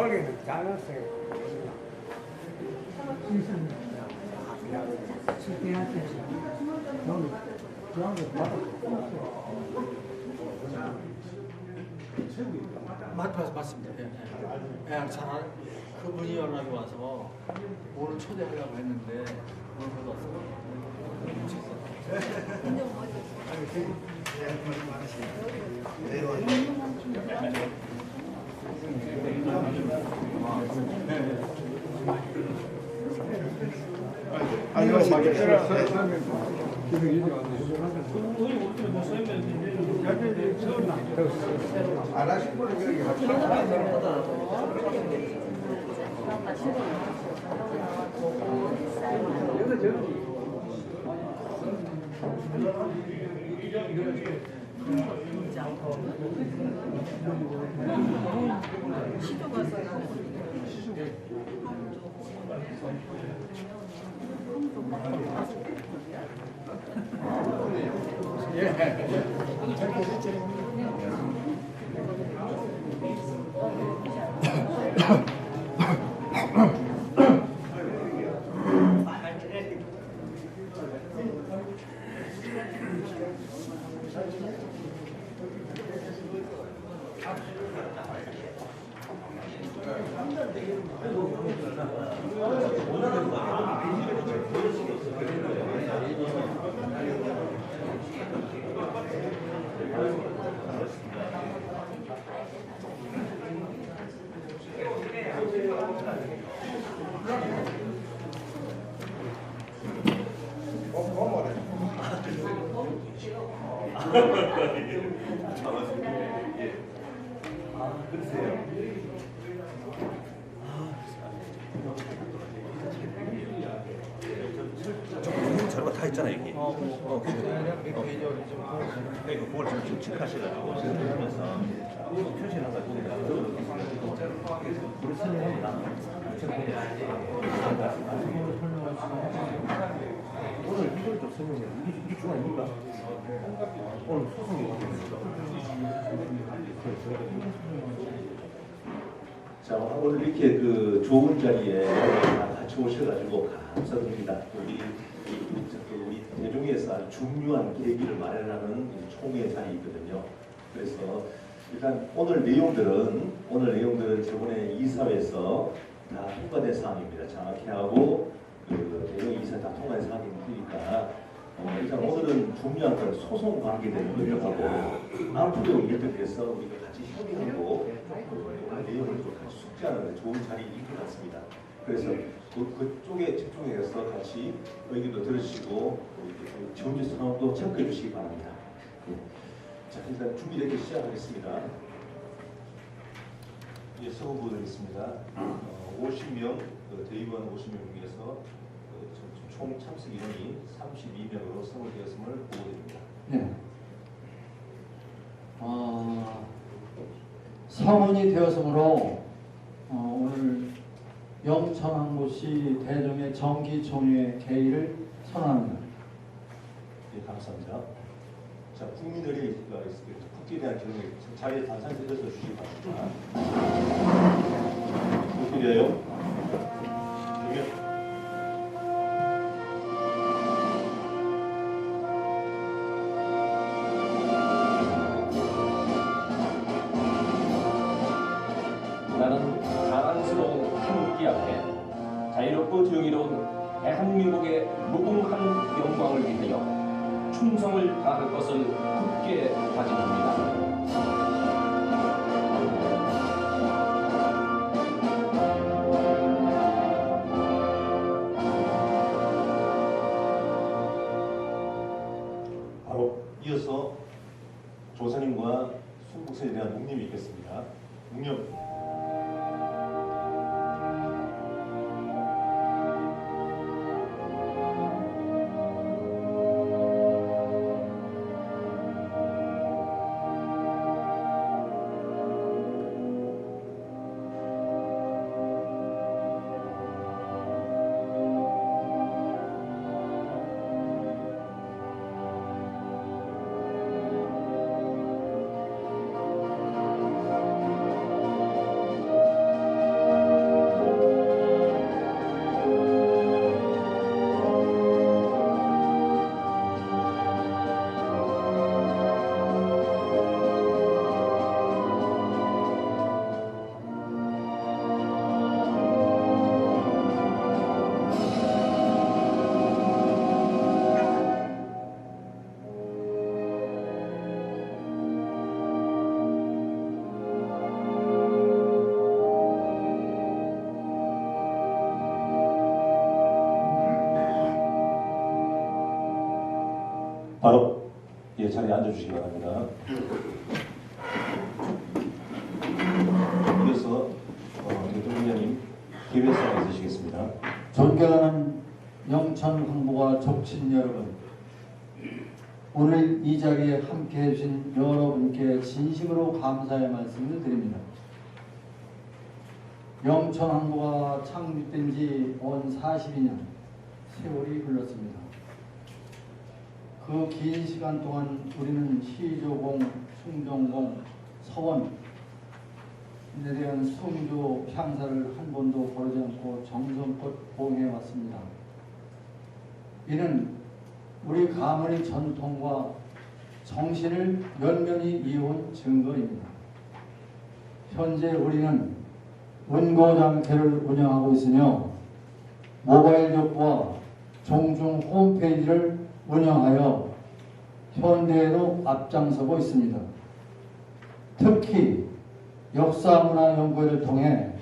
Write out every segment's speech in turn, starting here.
거기는 잘났어요. 맞습니다. 예, 예. 예, 잘 그분이 연락이 와서 오늘 초대하려고 했는데 오늘 못 왔어요. 안 하신 분은 여기 같이 자료가 다 있잖아 여기. 그걸 좀 체크하셔가지고 하면서 표시를 해가지고 우리 선생님이랑 오늘 이걸 좀 설명해. 이게 중요합니까? 오늘 소송이 자, 오늘 이렇게 그 좋은 자리에 같이 오셔가지고 감사드립니다. 우리 대종에서 아주 중요한 계기를 마련하는 총회 자리이거든요. 그래서 일단 오늘 내용들은 저번에 이사회에서 다 통과된 사항입니다. 장학회하고 그 대종 이사 다 통과된 사항이니까 일단 오늘은 중요한 건 소송 관계된 문제하고 앞으로 이렇게돼서 우리가 같이 협의하고 내용을 좀 같이 숙지하는 좋은 자리인 것 같습니다. 그래서 그쪽에 집중해서 같이 의견도 들으시고 지원지 상황도 체크해 주시기 바랍니다. 자, 일단 준비되기 시작하겠습니다. 예, 서고 보도록 50명, 대의원 50명 중에서 총 참석 인원이 32명으로 선고되었음을 보고드립니다. 네. 성원이 되었으므로 오늘 영천항모시 대종의 정기총회 개의를 선언합니다. 네, 감사합니다. 자, 국민의례가 있습니다. 국기에 대한 경우에 자리에 단상에 들어서 주시기 바랍니다. 국기례요. 나는 자랑스러운 한국기 앞에 자유롭고 정의로운 대한민국의 무궁한 영광을 위하여 충성을 다할 것을 굳게 다짐합니다. 바로 이어서 조사님과 순국선에 대한 묵념이 있겠습니다. 묵념. 예, 자리에 앉아주시기 바랍니다. 이어서 대통령님 개회사에 있으시겠습니다. 존경하는 영천 황보가 족친 여러분, 오늘 이 자리에 함께해 주신 여러분께 진심으로 감사의 말씀을 드립니다. 영천 황보가 창립된 지 온 42년 세월이 흘렀습니다. 그 긴 시간 동안 우리는 시조공, 충정공, 서원 에 대한 숭조 향사를 한 번도 거르지 않고 정성껏 보행해 왔습니다. 이는 우리 가문의 전통과 정신을 면면히 이어온 증거입니다. 현재 우리는 운고장터를 운영하고 있으며 모바일 족보와 종중 홈페이지를 운영하여 현대에도 앞장서고 있습니다. 특히 역사문화 연구회를 통해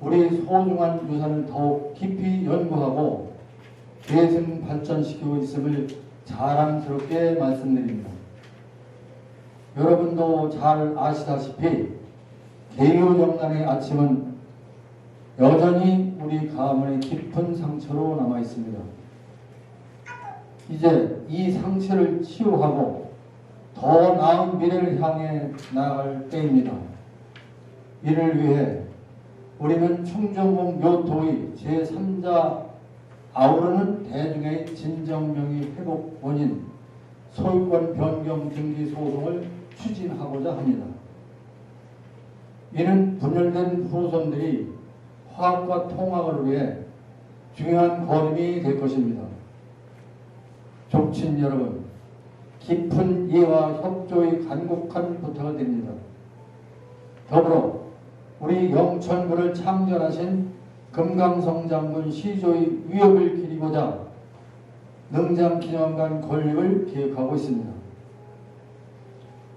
우리 소중한 유산을 더욱 깊이 연구하고 계승 발전시키고 있음을 자랑스럽게 말씀드립니다. 여러분도 잘 아시다시피 개유정난의 아침은 여전히 우리 가문의 깊은 상처로 남아 있습니다. 이제 이 상처를 치유하고 더 나은 미래를 향해 나아갈 때입니다. 이를 위해 우리는 충정공 묘토의 제3자 아우르는 대중의 진정명의 회복 원인 소유권 변경 등기 소송을 추진하고자 합니다. 이는 분열된 후손들이 화합과 통합을 위해 중요한 걸음이 될 것입니다. 족친 여러분, 깊은 이해와 협조의 간곡한 부탁을 드립니다. 더불어 우리 영천군을 창전하신 금강성 장군 시조의 위협을 기리고자 능장기념관 건립을 계획하고 있습니다.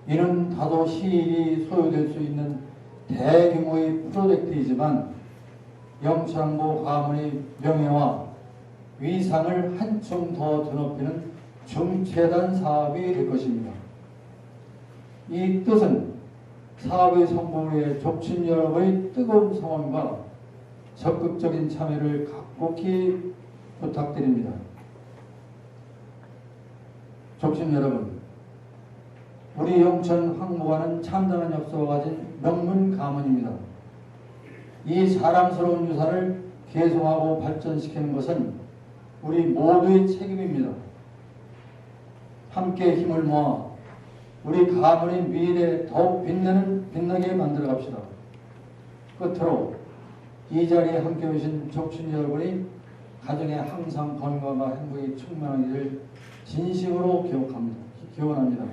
이는 다소 시일이 소요될 수 있는 대규모의 프로젝트이지만 영천항보 가문의 명예와 위상을 한층 더 드높이는 중체단 사업이 될 것입니다. 이 뜻은 사업의 성공을 위해 족친 여러분의 뜨거운 성원과 적극적인 참여를 각곡히 부탁드립니다. 족친 여러분, 우리 영천 황보관은 참담한 역사가 가진 명문 가문입니다. 이 자랑스러운 유산을 계승하고 발전시키는 것은 우리 모두의 책임입니다. 함께 힘을 모아 우리 가문의 미래에 더욱 빛나게 만들어 갑시다. 끝으로 이 자리에 함께 오신 족친 여러분이 가정에 항상 건강과 행복이 충만하기를 진심으로 기원합니다.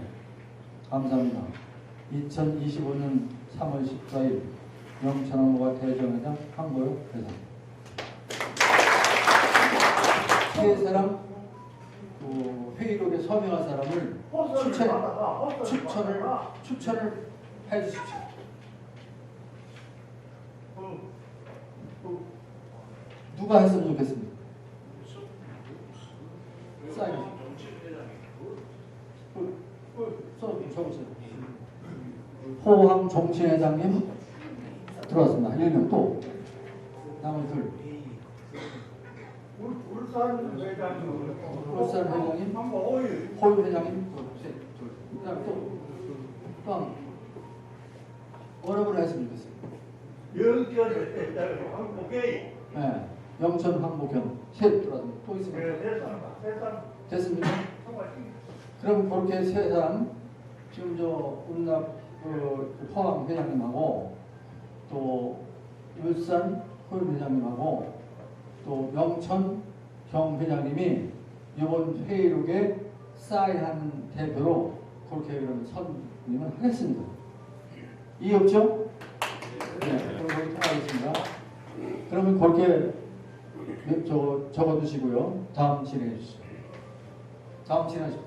감사합니다. 2025년 3월 14일 영천항보가 대정회장 황보혁 회장. 세 사람 회의록에 서명할 사람을 추천을 해주십시오. 누가 했으면 좋겠습니까? 사인. 적으세요. 호황 정치회장님 들어왔습니다. 1명 또 나머지 둘. 울산 회장님, 호유 회장님, 셋, 둘. 그다음 또 어느 분을 했으면 좋겠어요. 네, 영천 황보경 셋 들어왔습니다. 또 있습니다. 됐습니까? 그럼 그렇게 세 사람 지금 저 운납 포항 회장님하고 또 울산 호유 회장님하고 또 영천 경 회장님이 이번 회의록에 사인한 대표로 그렇게 그럼 선임을 하겠습니다. 이해 없죠? 네, 그럼 거기 통하겠습니다. 그러면 그렇게 적어두시고요. 다음 진행해 주시죠. 다음 진행하시죠.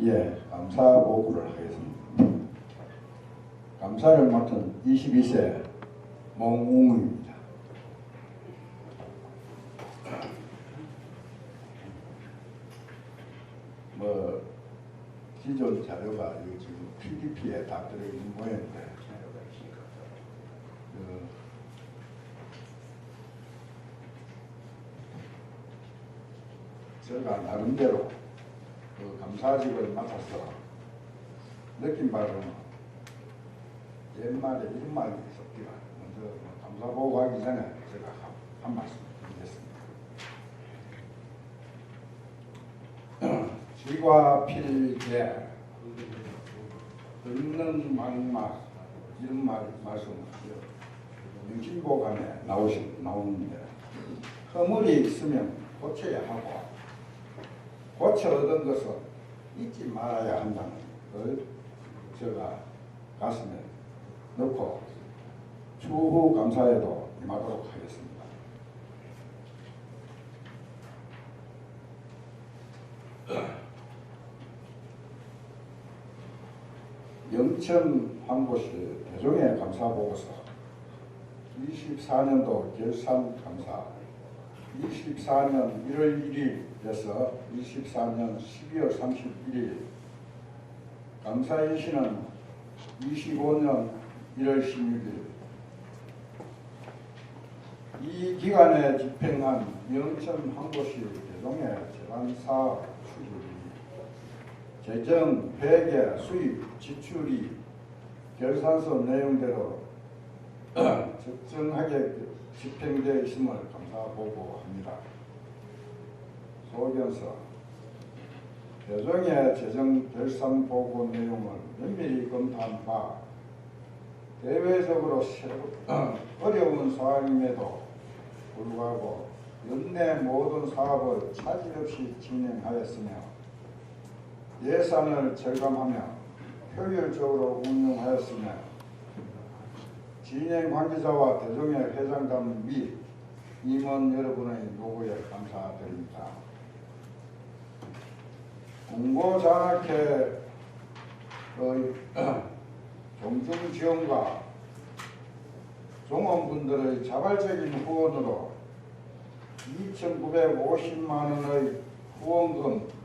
예, 감사 보고를 하겠습니다. 감사를 맡은 22세 몽웅입니다. 기존 자료가 이 지금 PDP에 다 들어있는 모양인데 제가 나름대로 그 감사직을 맡아서 느낀 바로는 옛말에 이런 말이 있었기가 먼저 감사 보고하기 전에 제가 한 말씀 드리겠습니다. 쥐과 필개 듣는 막막 이런 말씀을 명심보감에 나오는데 허물이 있으면 고쳐야 하고 고쳐 얻은 것은 잊지 말아야 한다는 걸 제가 가슴에 넣고 추후 감사에도 임하도록 하겠습니다. 영천 황보시 대종의 감사보고서 24년도 결산 감사 24년 1월 1일에서 24년 12월 31일 감사일시는 25년 1월 16일 이 기간에 집행한 영천 황보시 대종의 재단사업 추진이 재정, 회계, 수입, 지출이 결산서 내용대로 적정하게 집행되어 있음을 감사보고합니다. 소견서 대종의 재정 결산 보고 내용을 면밀히 검토한 바 대외적으로 어려운 사항임에도 불구하고 연내 모든 사업을 차질 없이 진행하였으며 예산을 절감하며 효율적으로 운영하였으며 진행 관계자와 대종의 회장단 및 임원 여러분의 요구에 감사드립니다. 공고장학회의 경중 지원과 종원분들의 자발적인 후원으로 2,950만 원의 후원금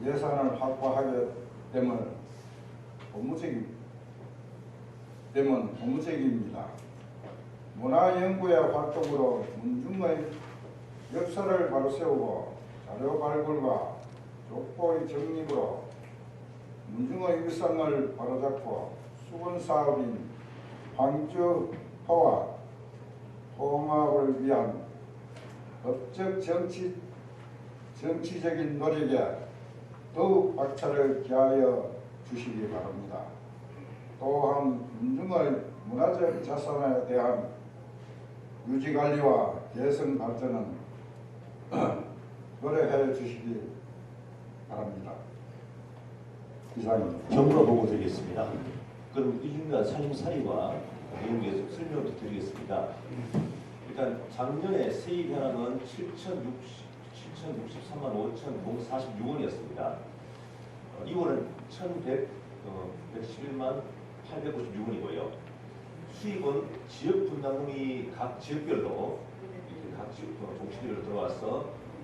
예산을 확보하게 됨은 고무적입니다. 문화연구의 활동으로 문중의 역사를 바로세우고 자료 발굴과 족보의 정립으로 문중의 일상을 바로잡고 수건사업인 황주화와 통합을 위한 법적 정치적인 노력에 더욱 박차를 기하여 주시기 바랍니다. 또한 문중의 문화적 자산에 대한 유지관리와 개선 발전은 노력해 주시기 바랍니다. 이상입니다. 경으로 보고 드리겠습니다. 그럼 이중간 살림사이와 내용에 설명을 드리겠습니다. 일단 작년에 세입 현황은 7,063만 5,046원이었습니다. 2월은 1,111만 896원이고요. 수입은 지역 분담금이 각 지역별로 각 지역 종치별로 들어와서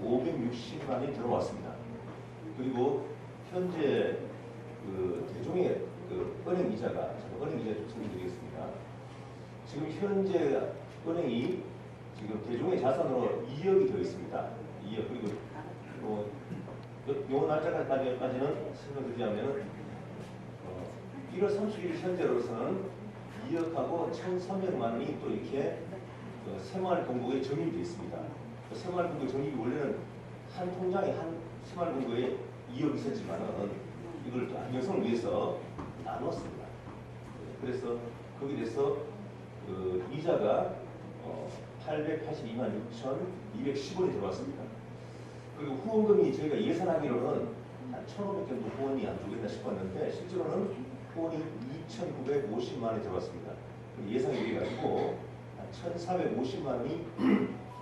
560만이 들어왔습니다. 그리고 현재 대종의 은행 이자가 은행 이자 좀 설명드리겠습니다. 지금 현재 은행이 지금 대종의 자산으로 2억이 되어 있습니다. 2억 그리고 요 날짜까지는 설명드리자면 1월 30일 현재로서는 2억하고 1,300만 원이 또 이렇게 새마을금고에 적립되어 있습니다. 새마을금고 적립이 원래는 한 통장에 한 새마을금고에 2억이 있었지만은 이걸 또 안정성을 위해서 나눴습니다. 그래서 거기에 대해서 이자가 882만 6,210원이 들어왔습니다. 그리고 후원금이 저희가 예산하기로는 한 1,500 정도 후원이 안 주겠나 싶었는데 실제로는 후원이 2,950만 원이 들어왔습니다. 예상에 비해 가지고 한 1,450만 원이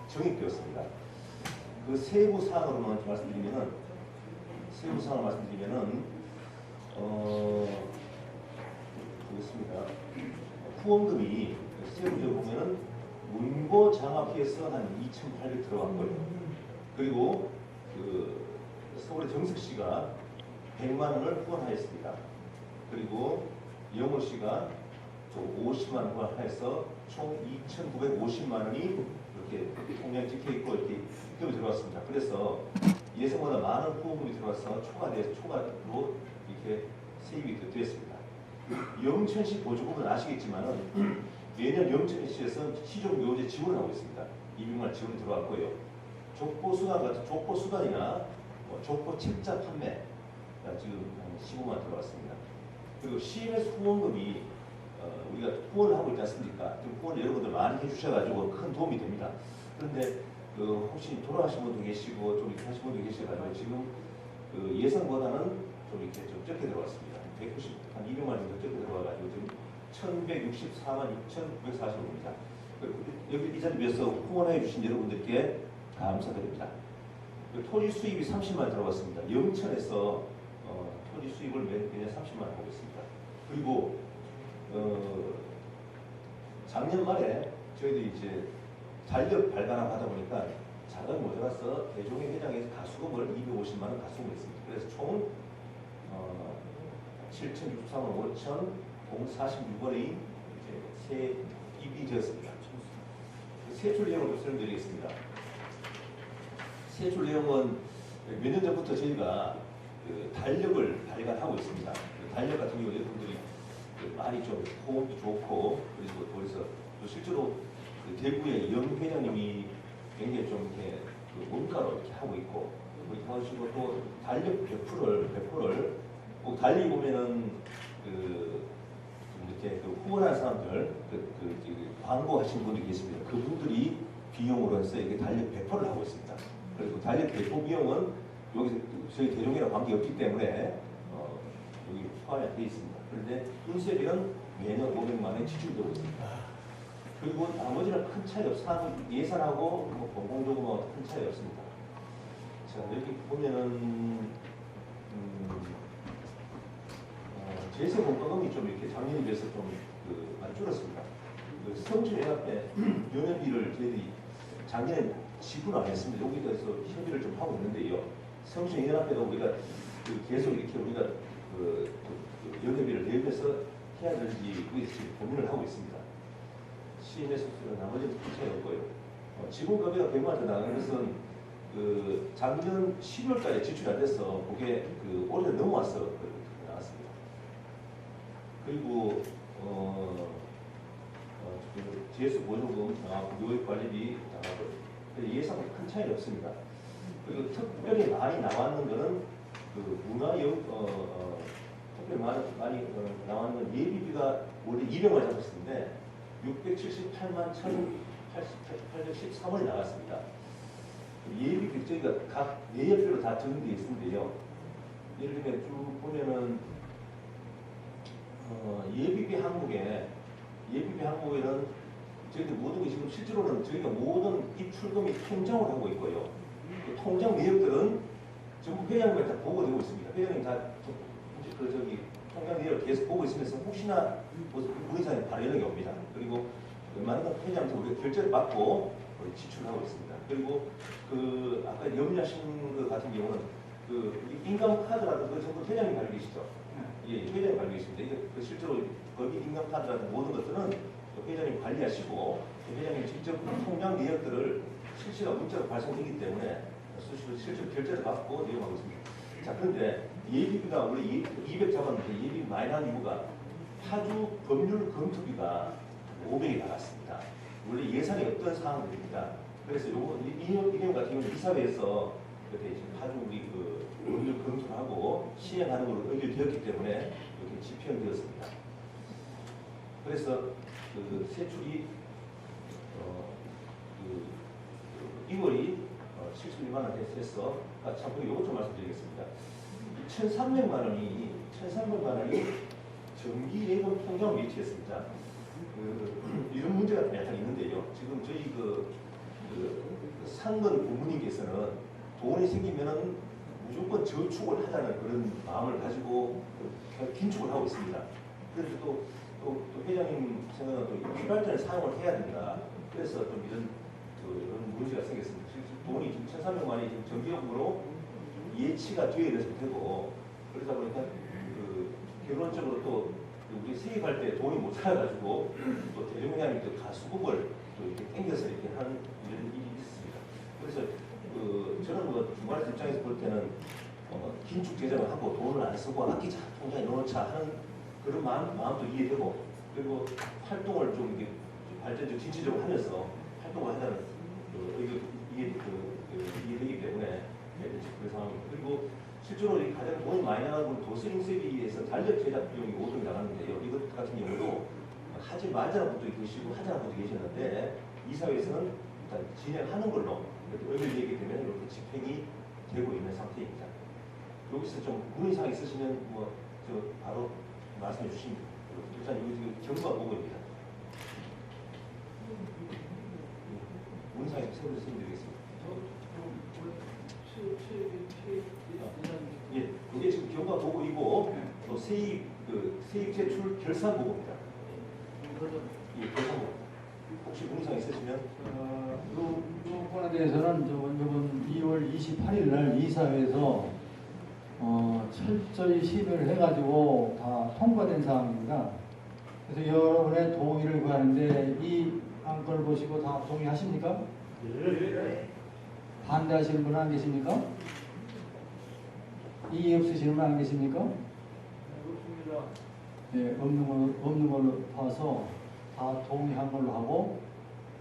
적립되었습니다. 그 세부 사항으로만 말씀드리면은 보겠습니다. 후원금이 세부적으로 보면은 문고 장학회에서 한 2,800 들어간 거예요. 그리고 서울의 정석 씨가 100만 원을 후원하였습니다. 그리고 영호 씨가 또 50만 원 후원하여서 총 2,950만 원이 이렇게 통장에 찍혀 있고 이렇게 입금이 들어왔습니다. 그래서 예상보다 많은 후원금이 들어와서 초과로 이렇게 세입이 되었습니다. 영천시 보조금은 아시겠지만은 매년 영천시에서 시종묘제 지원을 하고 있습니다. 200만 원 지원이 들어왔고요. 족보수단 같은 족보수단이나 족보 책자 판매 지금 한 15만 원 들어왔습니다. 그리고 CMS 후원금이 우리가 후원을 하고 있지 않습니까? 지금 후원을 여러분들 많이 해주셔가지고 큰 도움이 됩니다. 그런데 혹시 돌아가신 분도 계시고 좀 이렇게 하신 분도 계셔가지고 지금 예상보다는 좀 이렇게 좀 적게 들어왔습니다. 190, 한 200만 원 정도 적게 들어와가지고 지금 1,164만 2,940원입니다. 여기 이 자리에서 후원해 주신 여러분들께 감사드립니다. 토지 수입이 30만 원 들어갔습니다. 영천에서 토지 수입을 매년 30만 원 하고 있습니다. 그리고 작년 말에 저희들이 이제 달력 발간하고 하다 보니까 자금이 모자라서 대종회 회장에서 가수금을 250만 원 가수금을 했습니다. 그래서 총 7,063만 5,046원의 세입이 되었습니다. 세출 내용을 좀 설명드리겠습니다. 세출 내용은 몇 년 전부터 저희가 달력을 발간하고 있습니다. 달력 같은 경우 여러분들이 많이 좀 호흡도 좋고 그리고 거기서 또 실제로 대구의 영 회장님이 굉장히 좀 이렇게 문가로 이렇게 하고 있고 그렇게 하시고 또 달력 배포를 꼭 달리 보면은 이렇게 후원한 사람들 광고 하신 분들이 계십니다. 그분들이 비용으로 해서 이렇게 달력 배포를 하고 있습니다. 그리고 달력 배포 비용은 여기서 저희 대종이랑 관계 없기 때문에 여기 포함이 안 되어 있습니다. 그런데 인쇄비는 매년 500만 원에 지출되고 있습니다. 그리고 나머지는 큰 차이 없습니다. 예산하고 공공조금하고 큰 차이 없습니다. 자, 여기 보면은 제세 공과금이 좀 이렇게 작년에 비해서 좀 많이 줄었습니다. 성주연합회 연회비를 저희들이 작년에 지불 안 했습니다. 여기서 협의를 좀 하고 있는데요. 성주연합회도 우리가 계속 이렇게 우리가 연회비를 내면서 해야 될지 지금 고민을 하고 있습니다. CMS 나머지는 큰 차이 없고요. 지분금액가 100만 원 나가는 것은 작년 12월까지 지출이 안 돼서 그게 올해 넘어와서 나왔습니다. 그리고 재수 보조금 교육 관리비 예상 큰 차이는 없습니다. 그리고 특별히 많이 나왔는 거는 특별히 많이 나왔는 예비비가 원래 200만 원 잡았었는데 678만 1,813원이 나갔습니다. 예비비 저희가 각 내역별로 다 정리되어 있는데요. 예를 들면 쭉 보면은 예비비 항목에는 저희들 모든 게 지금 실제로는 저희가 모든 입출금이 통장을 하고 있고요. 그 통장 내역들은 전부 회장님한테 다 보고되고 있습니다. 회장님 다 통장 내역을 계속 보고 있으면서 혹시나 우리사에 바로 연락이 옵니다. 그리고 웬만한 건 회장한테 우리가 결제를 받고 지출하고 있습니다. 그리고 아까 염려하신 것 같은 경우는 인감 카드라든가 그 전부 회장님 가지고 계시죠? 예, 회장님 가지고 계십니다. 이게 실제로 거기 인감 카드라든가 모든 것들은 회장님 관리하시고 회장님 직접 통장 내역들을 실시간 문자로 발송되기 때문에 실제로 결제를 받고 내용하고 있습니다. 자, 그런데 예비비가 원래 200 잡았는데 예비비 많이 나온 이유가 파주 법률 검토비가 500이 나갔습니다. 원래 예산이 없던 상황들입니다. 그래서 이 내용 같은 경우는 이사회에서 그때 파주 우리 법률 검토를 하고 시행하는 걸로 의결되었기 때문에 이렇게 집행되었습니다. 그래서 세출이 1월이 71만 원 됐어. 참고 이것 좀 말씀드리겠습니다. 1,300만 원이 정기 예금 통장으로 위치했습니다. 이런 문제가 약간 있는데요. 지금 저희 상근 고문님께서는 돈이 생기면은 무조건 저축을 하자는 그런 마음을 가지고 긴축을 하고 있습니다. 그래서 또 회장님 생각은 또 필요할 때는 사용을 해야 된다. 그래서 좀 이런 문제가 생겼습니다. 돈이 지금 1,300만 원이 정기적으로 예치가 되어야 되고 그러다 보니까 결론적으로 또 우리 세입할 때 돈이 못 찾아가지고 또 대중회장이 또 가수급을 또 이렇게 땡겨서 이렇게 하는 이런 일이 있습니다. 그래서 저는 뭐 주관의 입장에서 볼 때는 긴축 재정을 하고 돈을 안 쓰고 아끼자 통장에 넣어놓자 하는 그런 마음도 이해되고, 그리고 활동을 좀 이게 발전적 진취적으로 하면서 활동을 하자는 이해되기 때문에 그런 상황입니다. 그리고 실제로 가장 돈이 많이 나가는 도스링 세비에서 달력 제작 비용이 5등이 나갔는데요. 이것 같은 경우도 하지 말자는 분도 계시고 하자는 분도 계셨는데 이사회에서는 일단 진행하는 걸로 의미를 얘기 되면 이렇게 집행이 되고 있는 상태입니다. 여기서 좀 문의사항 있으시면 저 바로 말씀해 주시면 일단 여기 지금 경과 보고입니다. 문의사항 세분서 드리겠습니다. 예, 이게 지금 경과 보고이고 또 세입 제출 결산 보고입니다. 예, 결산 보고. 혹시 문의사항 있으시면 이 부분에 대해서는 이번 2월 28일 날 이사회에서 철저히 심의를 해가지고 다 통과된 사항입니다. 그래서 여러분의 동의를 구하는데 이 안건을 보시고 다 동의하십니까? 네. 반대하시는 분은 안 계십니까? 이의 없으시는 분 안 계십니까? 네, 없는 걸로 봐서 다 동의한 걸로 하고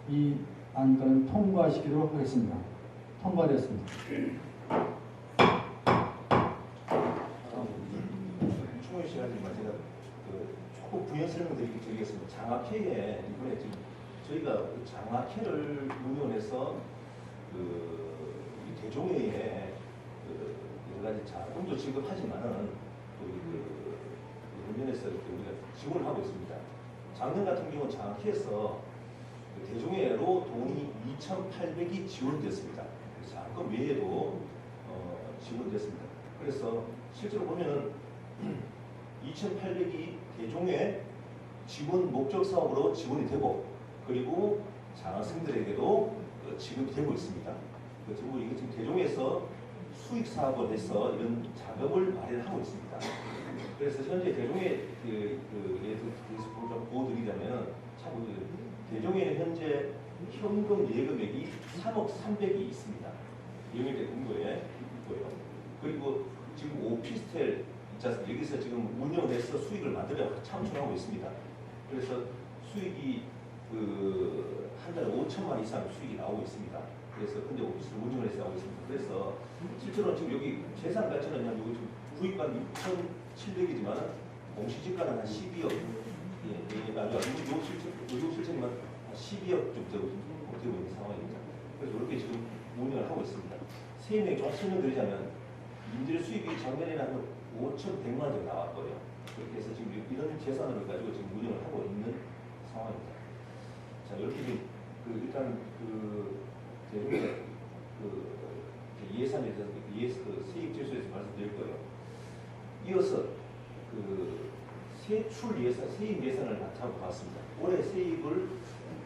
이 안건은 통과시키도록 하겠습니다. 통과되었습니다. 충분히 시간이지만 제가 조금 부연 설명을 드리겠습니다. 장학회에 이번에 지금 저희가 장학회를 운영해서 대종회에 여러 가지 자금도 지급하지만은 또 운영해서 우리가 지원을 하고 있습니다. 작년 같은 경우는 장학회에서 대종회로 돈이 2,800이 지원됐습니다. 자금 외에도 지원됐습니다. 그래서 실제로 보면은 2,800이 대종회 지원 목적 사업으로 지원이 되고, 그리고 장학생들에게도 지급이 되고 있습니다. 그리고 이게 지금 대종에서 수익 사업을 해서 이런 작업을 마련하고 있습니다. 그래서 현재 대종에 대해서 좀 보여드리자면, 참 대종에는 현재 현금 예금액이 3억 300이 있습니다. 영역대 금고에 있고요. 그리고 지금 오피스텔 있지 않습니까? 여기서 지금 운영해서 수익을 만들어 창출하고 있습니다. 그래서 수익이 한 달에 5천만 이상 수익이 나오고 있습니다. 그래서 근데 오피스를 운영을 해서 나오고 있습니다. 그래서 실제로 지금 여기 재산 가치는 한 여기 지금 구입관 6,700이지만 공시지가는 한 12억, 요 실체만 12억 좀 되고 있는 상황입니다. 그래서 이렇게 지금 운영을 하고 있습니다. 세입액 좀 설명드리자면 임대 수입이 작년에는 한 5,100만 원 정도 나왔고요. 그렇게 해서 지금 이런 재산을 가지고 지금 운영을 하고 있는 상황입니다. 자, 이렇게 일단 대중의 예산에 대해서 세입 제수에서 말씀드릴 거예요. 이어서 세출 예산, 세입 예산을 잡아봤습니다. 올해 세입을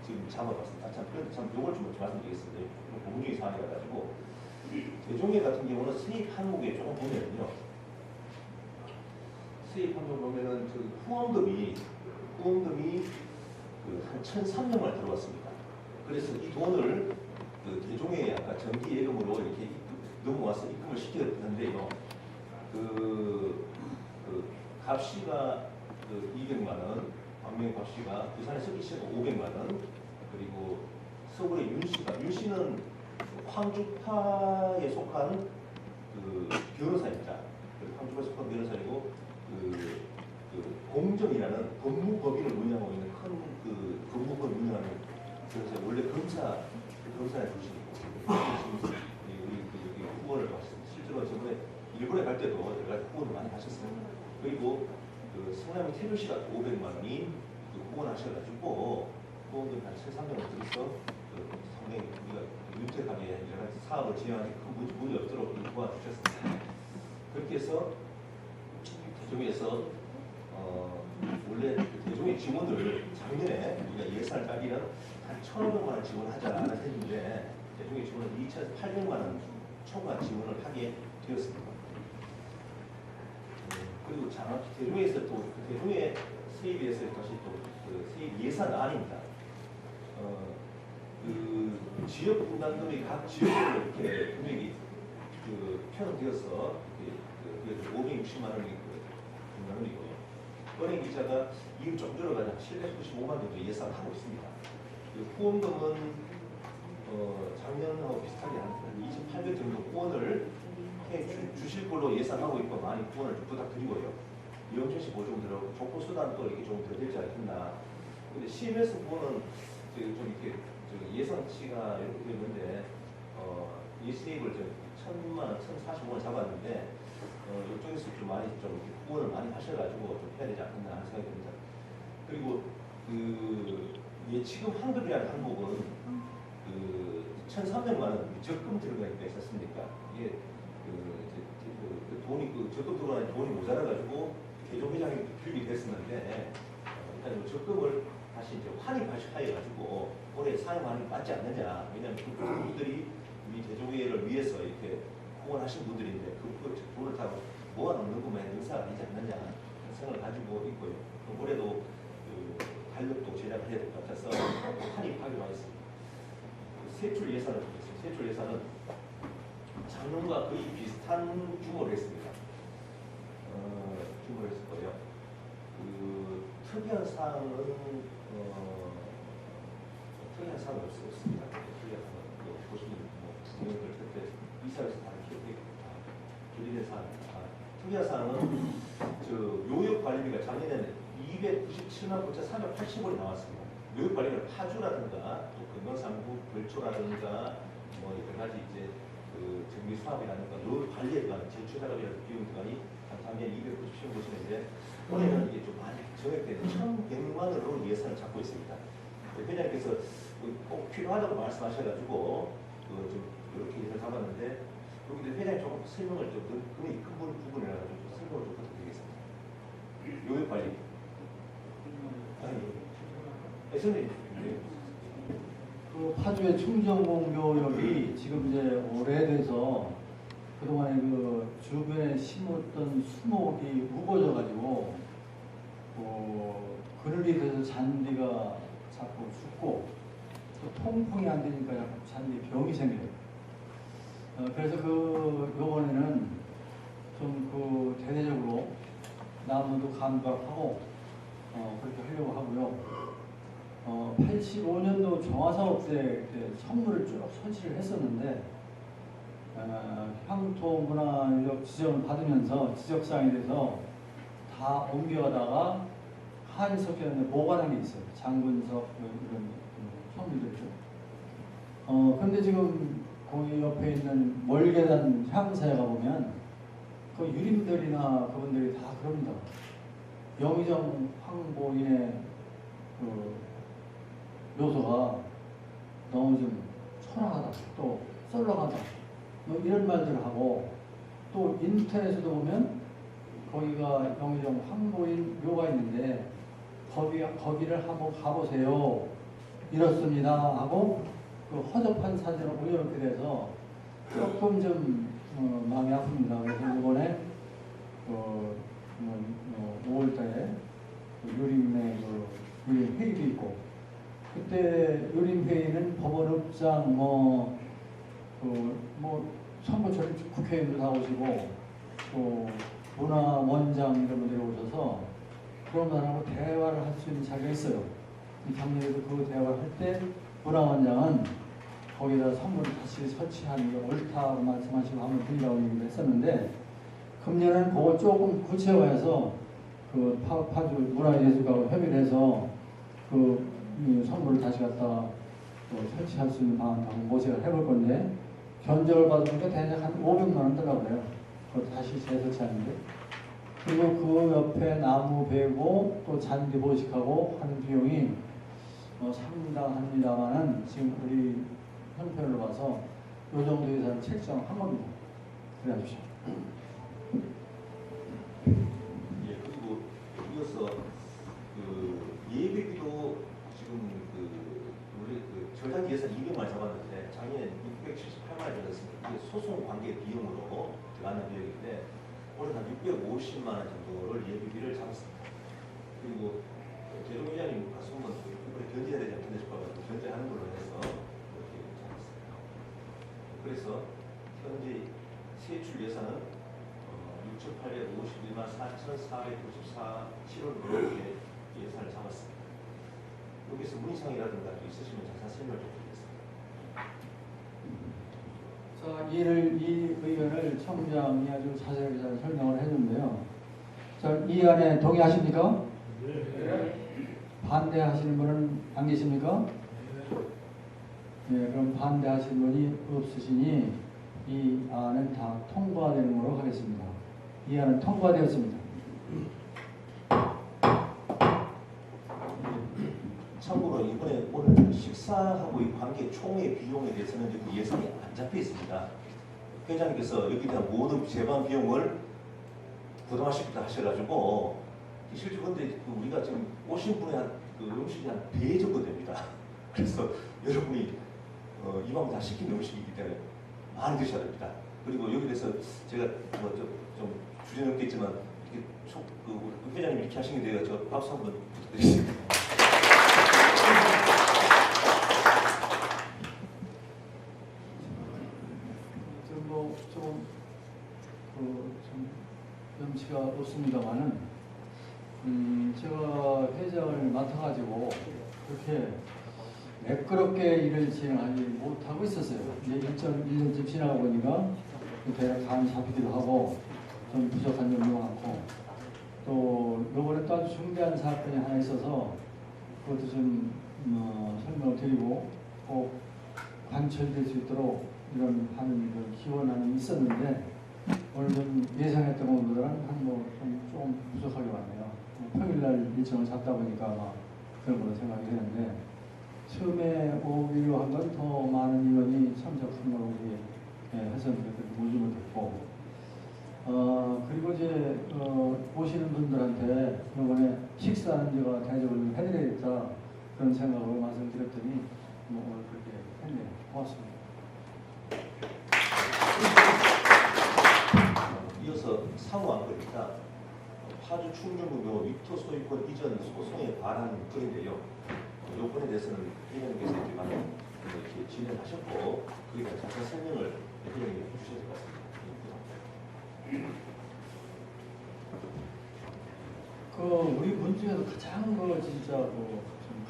지금 잡아봤습니다. 참 요걸 좀 말씀드리겠습니다. 공중의 사안이라 가지고 대종회 같은 경우는 세입 항목에 조금 보면요. 세입 항목 보면은 후원금이 한 1,300만 들어왔습니다. 그래서 이 돈을 대종회에 아까 정기 예금으로 이렇게 넘어와서 입금을 시켰는데요. 값이가 200만 원, 광명의 값이가 부산의 석기씨가 500만 원, 그리고 서울의 윤씨는 황주파에 속한 변호사입니다. 황주파에 속한 변호사이고 공정이라는 법무법인을 운영하고 있는 큰 법무법을 운영하는 변호사, 원래 검사에 출신이고 우리 후원을 받았습니다. 실제로 저번에 일본에 갈 때도 여러 가지 후원을 많이 하셨습니다. 그리고 성남의 태교시가 500만 원이 후원하셔가지고 후원금 한 1,300만 들어서 상당히 우리가 윤택하게 여러 가지 사업을 진행하는 큰 문이 없도록 도와주셨습니다. 그렇게 해서 대종에서 원래 대종의 지원을 작년에 우리가 예산을 따기는 한 1,500만 원 지원하자 했는데 대종의 지원은 2,800만 원 초과 지원을 하게 되었습니다. 그리고 대중에서 또 그 대중의 세입에서 다시 또그 세입 예산안입니다. 그 지역 분담금이 각 지역별로 이렇게 금액이 그 편성되어서 560만 원이 분담 원이고요. 은행 이자가 이금 좀 늘어가자 795만 정도 예상하고 있습니다. 그 후원금은 작년하고 비슷하게 한 2,800 정도 후원을 주실 걸로 예상하고 있고 많이 후원을 좀 부탁드리고요. 이영철 씨 보조금 들어가고 족보수단도 이게 좀 더 되지 않겠나. 근데 CMS 부분은 좀 이렇게 예상치가 이렇게 되는데 예수입을 1,000만 원, 1,045원 잡았는데 이쪽에서 좀 많이 좀 후원을 많이 하셔가지고 좀 해야 되지 않겠나 하는 생각이 듭니다. 그리고 그 예치금 환급이라는 항목은 그 1,300만 원 적금 들어가 있지 않습니까? 이게 그 돈이 그 적금 들어가는 돈이 모자라가지고 개정 회장이 규율이 됐었는데 일단 적금을 다시 이제 환입하여가지고 올해 사용하는 게 맞지 않느냐. 왜냐하면 그분들이 우리 대종회를 위해서 이렇게 후원하신 분들인데 그 돈을 다 모아놓는 것만 능사가 아니지 않느냐 생각을 가지고 있고요. 올해도 그 달력도 제작을 해야 될 것 같아서 환입하기로 하겠습니다. 세출 예산을 보겠습니다. 세출 예산은 작년과 거의 비슷한 규모로 했습니다. 규모로 했을 거예요. 그 특이한 사항은 특이한 사항은 없습니다. 특이한 사항은 보시면 구경들 그때 이사회에서 다 조리된 사항입니다. 특이한 사항은 요역 관리비가 작년에는 297만 9,380원이 나왔습니다. 요역 관리비는 파주라든가 또 금강산부 벌초라든가 뭐 여러 가지 이제 그 정비 사업이라든가 요역 관리에 대한 제출 작업이라는 비용 기간이 작년에 297원 보시는데 올해는 이게 좀 많이 정액되는 1,100만 원으로 예산을 잡고 있습니다. 회장님께서 꼭 필요하다고 말씀하셔가지고 좀 이렇게 예산을 잡았는데 여기 회장님 조금 설명을 좀 금액이 큰 부분이라 가지고 설명을 좀 부탁드리겠습니다. 요역 관리. 선생님. 그 파주의 충정공교역이 지금 이제 오래돼서 그동안에 그 주변에 심었던 수목이 우거져 가지고 그늘이 돼서 잔디가 자꾸 죽고 또 통풍이 안 되니까 자꾸 잔디 병이 생겨요. 그래서 요번에는 좀 그 대대적으로 나무도 감각하고 그렇게 하려고 하고요. 85년도 정화사업 때 선물을 쭉 설치를 했었는데 향토문화유적 지정을 받으면서 지적사항이 돼서 다 옮겨가다가 한석이라는 보관한 게 있어요. 장군석 이런 선물들이죠. 그런데 지금 거기 옆에 있는 월계단 향사에 가보면 그 유림들이나 그분들이 다 그럽니다. 영의정 황보인의 그 묘소가 너무 좀 초라하다, 또 썰렁하다, 뭐 이런 말들을 하고 또 인터넷에도 보면 거기가 영의정 황보인 묘가 있는데 거기를 한번 가보세요. 이렇습니다 하고 그 허접한 사진을 올려놓게 돼서 조금 좀 마음이 아픕니다. 그래서 이번에 5월달에 요림의 요림 회의도 있고 그때 요림 회의는 법원읍장 선거철 국회의원도 나오시고 또 문화원장 이런 분들이 오셔서 그런 분하고 대화를 할 수 있는 자리가 있어요. 작년에도 그 대화를 할 때 문화원장은 거기다 선물을 다시 설치하는 게 옳다고 말씀하시고 한번 드리라고 얘기를 했었는데 금년에는 그거 조금 구체화해서 그 파주 문화예술가하고 협의를 해서 그 선물을 다시 갖다 설치할 수 있는 방안을 한번 모색을 해볼 건데 견적을 받으니까 대략 한 500만 원 들라고 그래요. 그것도 다시 재설치하는데 그리고 그 옆에 나무 베고 또 잔디 보식하고 하는 비용이 상당합니다만은 지금 우리 형편을 봐서 이 정도 예산을 책정한 겁니다. 그래 주십시오. 예, 그리고 이어서 그 예비비도 지금 우리 저장 예산 200만 잡았는데 작년에 678만 원 들었습니다. 이게 소송 관계 비용으로 들어가는 비용인데 올해 한 650만 원 정도를 예비비를 잡았습니다. 그리고 재정 회장님 가수면 이번에 견제해야 되지 않겠나 싶어서 견제하는 걸로 해서 이렇게 잡았습니다. 그래서 현재 세출 예산은 6,851만 4,494 7원으로 이렇게 예산을 잡았습니다. 여기서 문의사항이라든가 있으시면 자세한 설명을 좀 드리겠습니다. 자, 이 의견을 청장이 아주 자세하게 잘 설명을 해줬는데요. 자, 이 안에 동의하십니까? 네. 반대하시는 분은 안 계십니까? 네, 그럼 반대하시는 분이 없으시니 이 안은 다 통과되는 걸로 하겠습니다. 이 안은 통과되었습니다. 참고로 이번에 오늘 식사하고 이 관계 총회 비용에 대해서는 여기 예산이 안 잡혀 있습니다. 회장님께서 여기에 대한 모든 재반 비용을 부담하시겠다 하셔가지고 실제 근데 우리가 지금 오신 분의 그 음식이 한 배 정도 됩니다. 그래서 여러분이 이왕 다 시킨 음식이기 때문에 많이 드셔야 됩니다. 그리고 여기 대해서 제가 좀 주제넘겠지만 이렇게 그 회장님 이렇게 하신 게 제가 박수 한번 부탁드리겠습니다. 좀 염치가 없습니다만은 제가 회장을 맡아가지고 그렇게 매끄럽게 일을 진행하지 못하고 있었어요. 이제 1.1년쯤 지나가 보니까 대략 감이 잡히기도 하고 좀 부족한 점도 많고 또 요번에 또 아주 중대한 사건이 하나 있어서 그것도 좀 설명을 드리고 꼭 관철될 수 있도록 이런 하는 기원안이 있었는데 오늘 좀 예상했던 것보다는 좀 부족하게 왔네요. 평일날 일정을 잡다 보니까 아마 그런 걸로 생각이 되는데 처음에 오기로 한 건 더 많은 인원이 참석한 걸로 우리 회원들한테 모집을 됐고 그리고 이제 오시는 분들한테 이번에 식사는 제가 대접을 해드려야겠다 그런 생각으로 말씀드렸더니 오늘 그렇게 했네요. 고맙습니다. 이어서 사후 안건입니다. 파주 충정구묘 위토 소유권 이전 소송에 관한 건인데요. 요건에 대해서는 회장님께서 이렇게 많이 이렇게 진행하셨고 그에 대한 자세한 설명을 회장님이 해주셔야 될 것 같습니다. 우리 분 중에서 가장 진짜 좀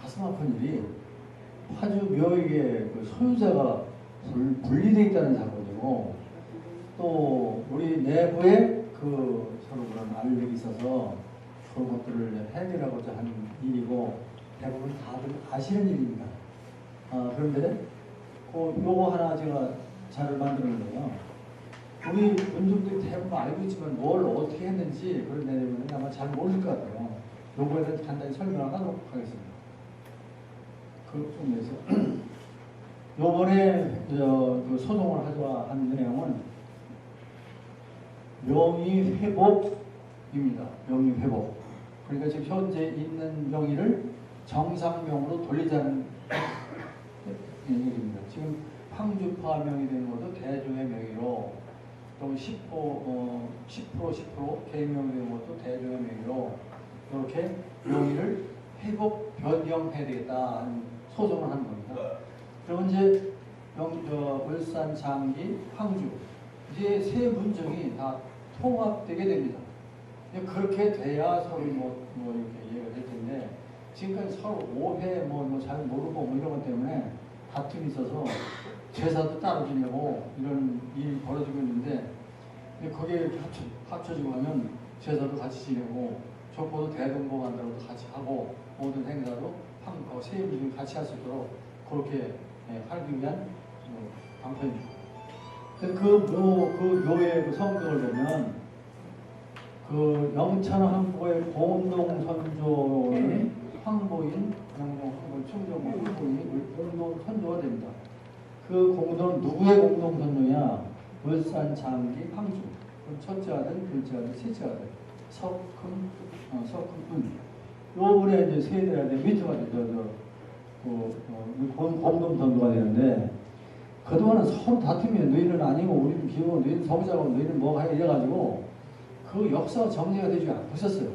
가슴 아픈 일이 파주 묘역의 소유자가 분리되어 있다는 사건이고 또 우리 내부에 서로 그런 알력이 있어서 그런 것들을 해결하고자 하는 일이고 대부분 다들 아시는 일입니다. 그런데 요거 하나 제가 자료를 만들었는데요. 우리 분들이 대부분 알고 있지만 뭘 어떻게 했는지 그런 내용은 아마 잘 모를 것 같아요. 요거에 대해서 간단히 설명을 하도록 하겠습니다. 그쪽에서 요번에 그 소송을 하자 한 내용은 명의 회복입니다. 명의 회복. 그러니까 지금 현재 있는 명의를 정상명으로 돌리자는 얘기입니다. 지금 황주파 명의 되는 것도 대종의 명의로 또 10% 개인명의 되는 것도 대종의 명의로 이렇게 명의를 회복 변경해야 되겠다 하는 소송을 하는 겁니다. 그러면 이제 울산, 장기, 황주 이제 세 문정이 다 통합되게 됩니다. 그렇게 돼야 서로 이렇게 이해가 될 텐데 지금까지 서로 오해 잘 모르고 이런 것 때문에 다툼이 있어서 제사도 따로 지내고 이런 일이 벌어지고 있는데 거기에 이렇게 합쳐지고 하면 제사도 같이 지내고 족보도 대동보 만들어도 같이 하고 모든 행사도 세 문정이 같이 할 수 있도록 그렇게 하기 위한 방편입니다. 그 묘의 성격을 보면 영천 황보의 공동 선조인 황보인, 영동 황보, 충정보 황보인이 공동 선조가 됩니다. 그 공동은 누구의 공동 선조냐? 울산, 장기, 황주. 첫째 아들, 둘째 아들, 셋째 아들. 석금, 은. 요번에 이제 세대 아들 밑으로 공동 선조가 되는데 그동안은 서로 다투면 너희는 아니고 우리는 비고 너희는 서부자고 너희는 뭐가 이래가지고 그 역사가 정리가 되지 않고 있었어요.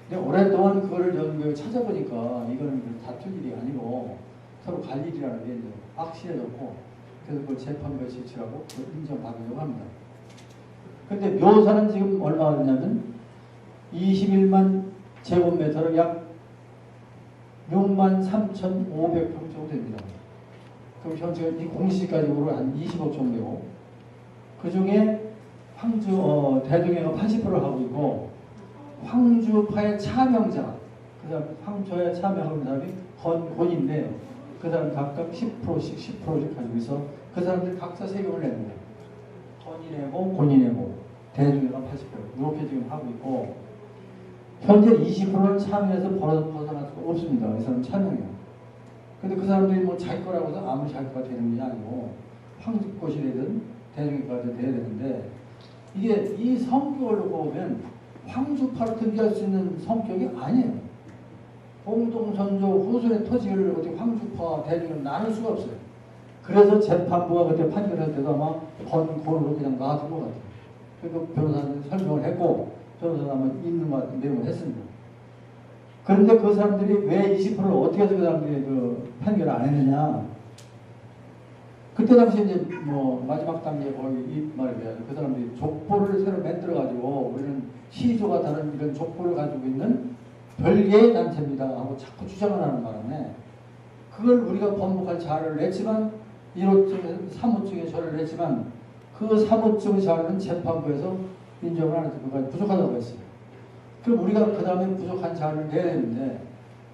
근데 오랫동안 그거를 찾아보니까 이거는 다툴 일이 아니고 서로 갈 일이라는 게 이제 확실해졌고, 그래서 그걸 재판부에 제출하고 그걸 인정받으려고 합니다. 근데 묘사는 지금 얼마가 되냐면 21만 제곱미터로 약 63,500평 정도 됩니다. 그럼 현재 이 공시가격으로 한 20억 정도 되고, 그 중에 황주 대동해가 80%를 하고 있고, 황주파의 차명자, 그 다음 황주파에 참여하는 사람이 권인데요. 그 사람 각각 10%씩 가지고 있어. 그 사람들 각자 세금을 내는 거예요. 권이 내고 권이 내고 대중회가 80% 이렇게 지금 하고 있고, 현재 20%는 참여해서 벗어날 수가 없습니다. 이 사람 참여해요. 근데 그 사람들이 뭐 자기 거라고 해서 아무 자기 거가 되는 게 아니고 황주꽃이 되든 대중회가 돼야 되는데, 이게 이 성격을 놓고 보면 황주파로 등기할 수 있는 성격이 아니에요. 공동선조 후손의 토지를 어떻게 황주파 대중을 나눌 수가 없어요. 그래서 재판부가 그때 판결할 때도 아마 권고로 그냥 놔둔 것 같아요. 그리고 변호사는 설명을 했고, 변호사는 아마 있는 것 같은 내용을 했습니다. 그런데 그 사람들이 왜 20%를 어떻게 해서 그 사람들이 그 판결을 안 했느냐. 그때 당시 이제 뭐 마지막 단계 거의 이 말이에요. 그 사람들이 족보를 새로 만들어가지고 우리는 시조가 다른 이런 족보를 가지고 있는 별개의 단체입니다 하고 자꾸 주장을 하는 바람에, 그걸 우리가 번복할 자료를 냈지만 1호증, 3호증에 저를 냈지만 그 3호증 자료는 재판부에서 인정을 안 해서 그가 부족하다고 했어요. 그럼 우리가 그 다음에 부족한 자료를 내야 되는데,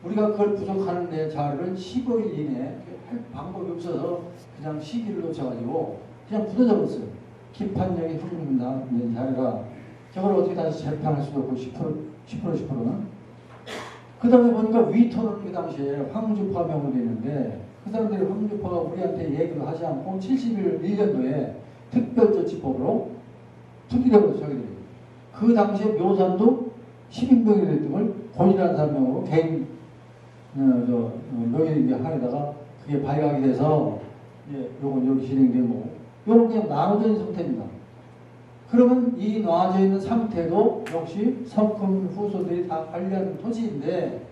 우리가 그걸 부족하는 내 자료를 15일 이내에 할 방법이 없어서 그냥 시기를 놓쳐가지고 그냥 굳어져버렸어요. 기판력이 흐르는 자료가 저걸 어떻게 다시 재판할 수도 없고 10%는 그 다음에 보니까 위토는 그 당시에 황주파 명으로 되어 있는데, 그 사람들이 황주파가 우리한테 얘기를 하지 않고 71년도에 특별조치법으로 특기되고 저기들이 그 당시에 묘산도 10인병이 됐던 걸 권이라는 사람명으로 개인 명의 하에다가 그게 발각이 돼서 요건 여기 진행되고, 요건 그냥 나눠져 있는 상태입니다. 그러면 이 놔져 있는 상태도 역시 성금 후손들이 다 관리하는 토지인데,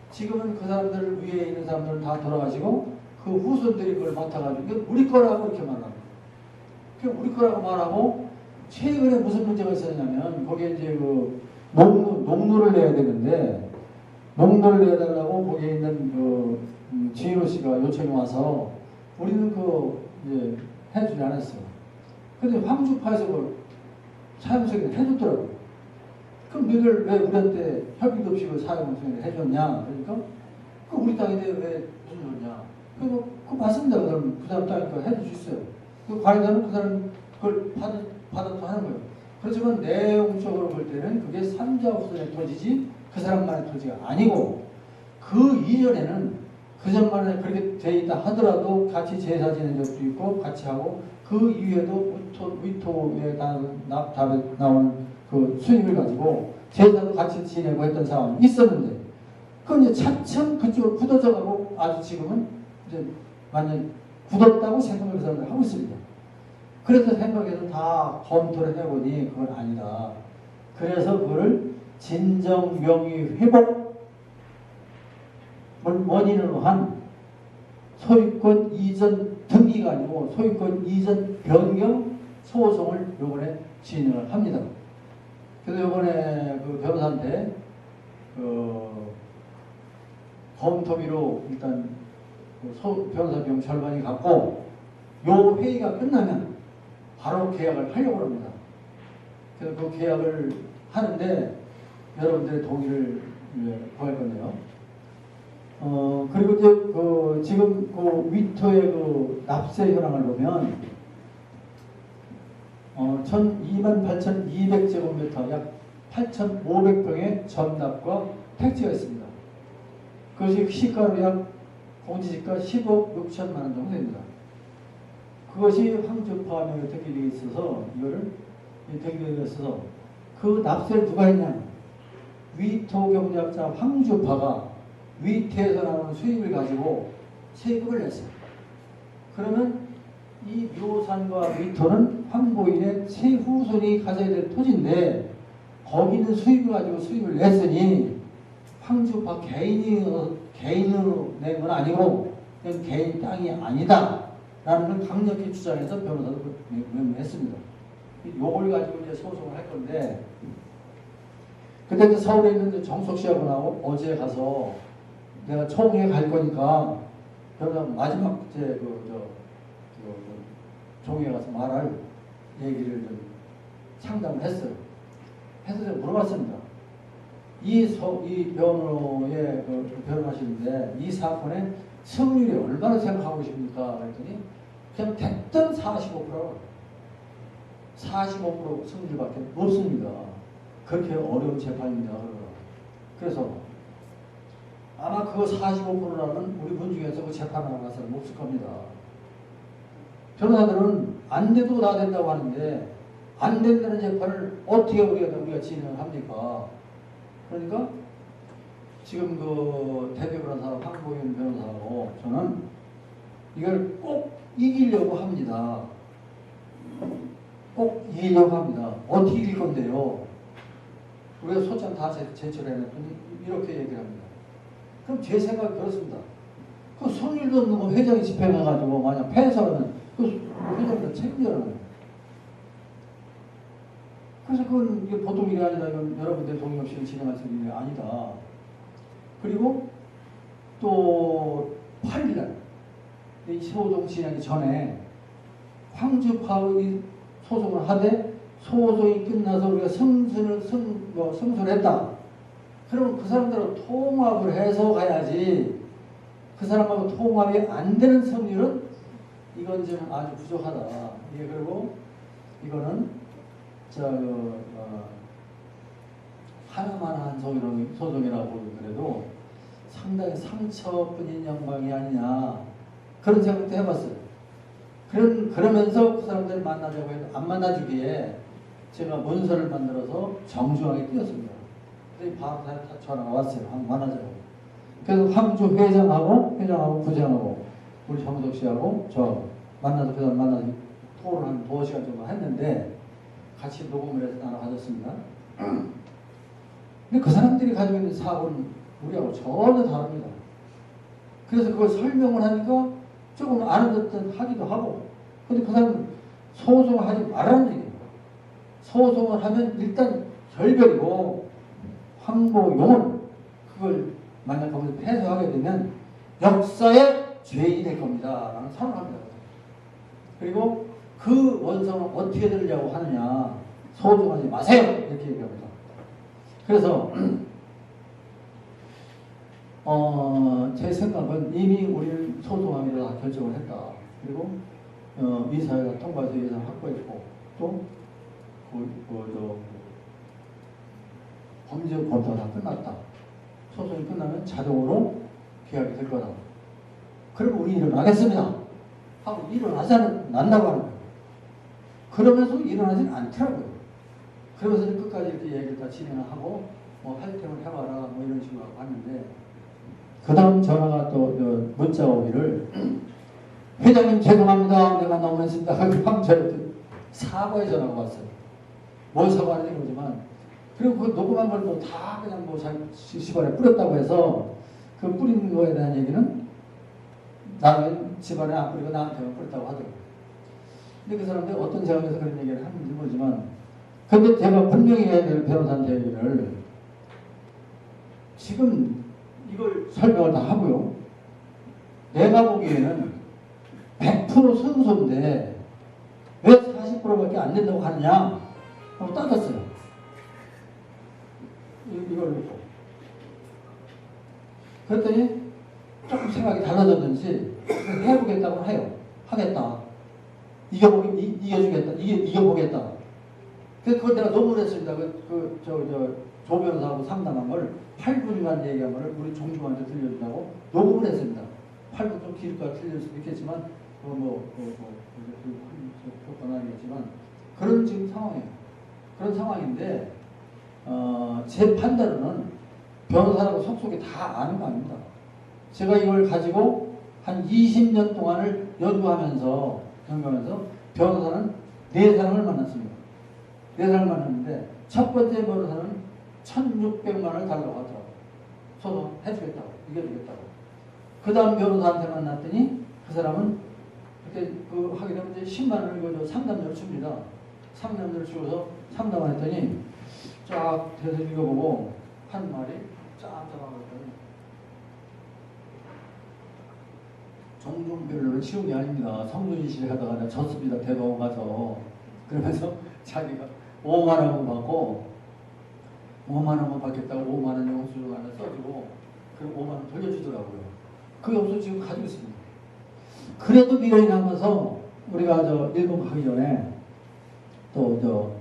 지금은 그 사람들 위에 있는 사람들은 다 돌아가시고 그 후손들이 그걸 맡아가지고 우리 거라고 이렇게 말합니다. 우리 거라고 말하고, 최근에 무슨 문제가 있었냐면 거기에 이제 그 농로를 내야 되는데, 농로를 내달라고 거기에 있는 그 지인호 씨가 요청이 와서 우리는 그 이제 해주지 않았어요. 근데 황주파에서 그걸 사용승인을 해줬더라고요. 그럼 너희들 왜 우리한테 협의도 없이 그 사용승인을 해줬냐? 그러니까 그 우리 땅인데 왜 무슨 소리냐? 그거 맞습니다. 그럼 그 사람 땅이니까 해줄 수 있어요. 그 관리자는 그 사람 그걸 받아도 하는 거예요. 그렇지만 내용적으로 볼 때는 그게 삼자 후손의 토지지 그 사람만의 토지가 아니고, 그 이전에는 그 전만에 그렇게 돼 있다 하더라도 같이 제사 지낸 적도 있고 같이 하고, 그 이후에도 위토에 나오는 그 수입을 가지고 제사도 같이 지내고 했던 상황이 있었는데, 그건 이제 차츰 그쪽으로 굳어져 가고 아주 지금은 이제 완전 굳었다고 생각을 그 사람들 하고 있습니다. 그래서 생각해서 다 검토를 해보니 그건 아니다. 그래서 그걸 진정 명의 회복을 원인으로 한 소유권 이전 등기가 아니고 소유권 이전 변경 소송을 요번에 진행을 합니다. 그래서 요번에 그 변호사한테 검토비로 일단 변호사 비용 절반이 갖고, 요 회의가 끝나면 바로 계약을 하려고 합니다. 그래서 그 계약을 하는데 여러분들의 동의를 구할 건데요. 그리고 이제 지금 그 위토의 그 납세 현황을 보면 28,200제곱미터 약 8,500평의 전납과 택지가 있습니다. 그것이 시가로 약 공시지가 10억 6천만 원 정도 됩니다. 그것이 황주파 명에 등기되어 있어서 이거를 등기되어 있어서 그 납세를 누가 했냐? 위토 경작자 황주파가 위토에서 나오는 수입을 가지고 세금을 냈어요. 그러면 이 묘산과 위토는 황보인의 세후손이 가져야 될 토지인데, 거기는 수입을 가지고 수입을 냈으니 황주파 개인으로 낸 건 아니고 그건 개인 땅이 아니다 라는 걸 강력히 주장해서 변호사도 했습니다. 요걸 가지고 이제 소송을 할 건데, 그때 이제 서울에 있는 정석 씨하고 어제 가서 내가 총회 갈 거니까 변호사 마지막 이제 종회에 가서 말할 얘기를 좀 상담을 했어요. 해서 제가 물어봤습니다. 이 변호의 변호하시는데 이 사건의 승률이 얼마나 생각하고 계십니까? 그랬더니 그냥 됐든 45% 승률밖에 없습니다. 그렇게 어려운 재판입니다. 그래서 아마 그거 45%라면 우리 분 중에서 그 재판하러 갈 사람 없을 겁니다. 변호사들은 안 돼도 나 된다고 하는데 안 된다는 재판을 어떻게 우리가 진행을 합니까? 그러니까 지금 그 대표 변호사 황보윤 변호사하고 저는 이걸 꼭 이기려고 합니다. 꼭 이기려고 합니다. 어떻게 이길 건데요? 우리가 소장 다 제출해놨더니 이렇게 얘기를 합니다. 그럼 제 생각이 그렇습니다. 그 성일도 없는 거 회장이 집행해가지고 만약 패소하면 그 회장도 책임져야 합니다. 그래서 그건 이게 보통 일이 아니다. 이건 여러분들 동의 없이 진행할 수 있는 일이 아니다. 그리고 또 8일날 이 소송 진행하기 전에 황주파의 소송을 하되 소송이 끝나서 우리가 승소를 했다. 그러면 그 사람들하고 통합을 해서 가야지. 그 사람하고 통합이 안 되는 성률은 이건 좀 아주 부족하다. 이게 그리고 이거는 하나만 한 소송이라고 그래도 상당히 상처뿐인 영광이 아니냐 그런 생각도 해봤어요. 그러면서 그 사람들을 만나자고 해도 안 만나주기에 제가 문서를 만들어서 정중하게 띄웠습니다. 그래서 바로 전화가 왔어요. 만나자고. 그래서 황주 회장하고 부장하고 우리 정석 씨하고 저 만나서 그 사람 만나서 토론을 한 2시간 정도 했는데 같이 녹음을 해서 나눠 가졌습니다. 근데 그 사람들이 가지고 있는 사고는 우리하고 전혀 다릅니다. 그래서 그걸 설명을 하니까 조금 아는 듯 하기도 하고, 근데 그 사람은 소송을 하지 말라는 얘기예요. 소송을 하면 일단 결별이고 황보용은 그걸 만약 거기서 패소하게 되면 역사의 죄인이 될 겁니다. 라는 선언을 합니다. 그리고 그 원성은 어떻게 들으려고 하느냐, 소송하지 마세요 이렇게 얘기합니다. 그래서 제 생각은 이미 우리는 소송하기로 다 결정을 했다. 그리고 이사회가 통과해서 예산 확보했고 또 범죄 검토가 다 끝났다. 소송이 끝나면 자동으로 계약이 될 거다. 그러면 우리 일어나겠습니다 하고 일어나지 않는다고 하는 거예요. 그러면서 일어나지는 않더라고요. 그러면서 끝까지 이렇게 얘기를 다 진행을 하고 할 테면 해봐라 이런 식으로 하는데, 그 다음 전화가 또 문자 오기를 회장님 죄송합니다. 내가 너무했습니다. 황저한테 사과의 전화가 왔어요. 뭘 사과하는지 모르지만, 그리고 그 녹음한 걸 또 다 그냥 집안에 뿌렸다고 해서 그 뿌린 거에 대한 얘기는 나중에 집안에 안 뿌리고 나한테만 뿌렸다고 하더라고요. 근데 그 사람들이 어떤 상황에서 그런 얘기를 하는지 모르지만, 근데 제가 분명히 해야 될 변호사한테 얘기를 지금 이걸 설명을 다 하고요. 내가 보기에는 100% 승소인데 왜 40%밖에 안 된다고 하느냐 하고 따졌어요. 이걸 놓고. 그랬더니 조금 생각이 달라졌는지 해보겠다고 해요. 하겠다. 이겨주겠다. 이겨보겠다. 그래서 그걸 내가 녹음을 했습니다. 조 변호사하고 상담한 걸 8분간 얘기한 걸 우리 종주한테 들려준다고 녹음을 했습니다. 8분 좀 길까 틀릴 수도 있겠지만, 효과는 아니겠지만, 그런 지금 상황이에요. 그런 상황인데, 제 판단으로는 변호사라고 속속이 다 아는 거 아닙니다. 제가 이걸 가지고 한 20년 동안을 연구하면서 변호사는 4사람을 만났습니다. 4사람을 만났는데 첫 번째 변호사는 1,600만 원을 달라고 하더라고. 소송해주겠다고, 이겨주겠다고. 그 다음 변호사한테 만났더니 그 사람은 그때 그 하게 되면 이제 10만 원을 그 상담료를 줍니다. 상담료를 주고서 상담을 했더니 쫙 대서 읽어보고 한 말이 쫙쫙 하더니 종종별로는 쉬운 게 아닙니다. 성준실 하다가 내가 졌습니다. 대법원 가서. 그러면서 자기가 5만 원만 받고 5만 원만 받겠다고 5만 원 영수증 하나 써주고 그리고 5만 원 돌려주더라고요. 그 영수증 지금 가지고 있습니다. 그래도 미련이 남아서 우리가 저 일본 가기 전에 또 저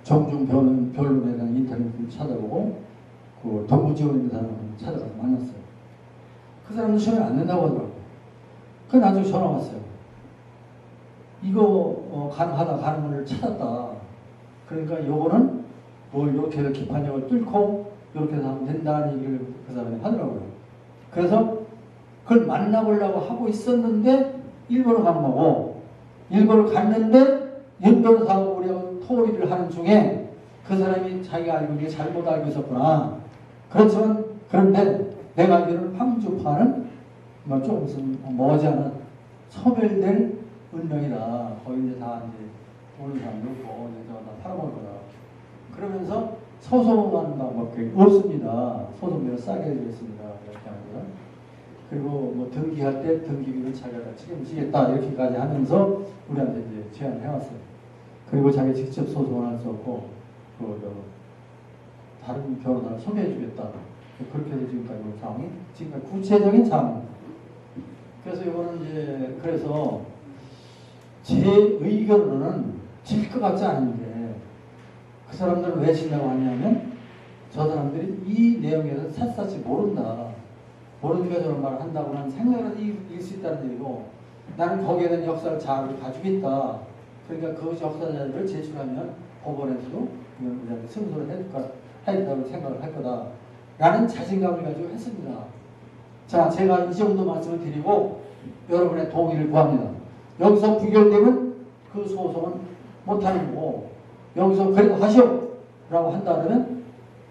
정중 변론에 대한 인터넷을 찾아보고 그 동부지원에 있는 사람을 찾아가서 만났어요. 그 사람도 시험에 안 된다고 하더라고요. 그 나중에 전화 왔어요. 이거 가능하다, 가는 걸 찾았다. 그러니까 요거는 뭘 이렇게 해서 기판력을 뚫고 이렇게 해서 하면 된다는 얘기를 그 사람이 하더라고요. 그래서 그걸 만나보려고 하고 있었는데 일본을 가는 거고, 일본을 갔는데 윤 변호사하고 우리가 토의를 하는 중에 그 사람이 자기가 알고 있는 게 잘못 알고 있었구나. 그렇지만 그런데 내가 알기로는 황주파는 뭐 조금 머지않은 소멸될 운명이다. 거의 이제 다 이제 오는 사람도 없고 이제 다 팔아먹을 거다. 그러면서 소송을 하는 방법밖에 없습니다. 소송비를 싸게 해주겠습니다. 이렇게 하고요. 그리고 뭐 등기할 때 등기비를 자기가 다 책임지겠다 이렇게까지 하면서 우리한테 이제 제안을 해왔어요. 그리고 자기 직접 소송을 할 수 없고 다른 변호사를 소개해주겠다. 그렇게 해서 지금까지 온 상황이 지금까지 구체적인 상황입니다. 그래서 이거는 이제 그래서 제 의견으로는 질 것 같지 않은데 그 사람들은 왜 지려고 하냐면 저 사람들이 이 내용에서 샅샅이 모른다. 모르니까 저런 말을 한다고 난 생각을 이길 수 있다는 얘기고 나는 거기에 대한 역사를 잘 가지고 있다. 그러니까 그 역사 자료를 제출하면 법원에서도 우리한테 승소를 해준다고 생각을 할 거다. 라는 자신감을 가지고 했습니다. 자, 제가 이 정도 말씀을 드리고 여러분의 동의를 구합니다. 여기서 부결되면 그 소송은 못하는 거고 여기서 그래도 하시오! 라고 한다면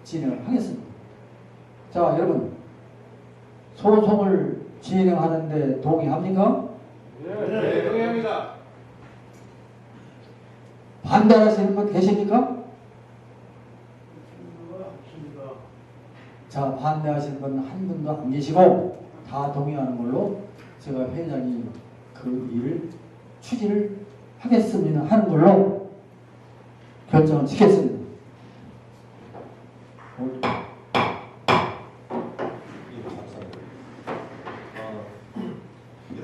진행을 하겠습니다. 자, 여러분 소송을 진행하는데 동의합니까? 네, 동의합니다. 반대하시는 분 계십니까? 자, 반대하시는 분 한 분도 안 계시고 다 동의하는 걸로 제가 회장이 그 일을 추진을 하겠습니다 하는 걸로 결정을 지켰습니다. 여러분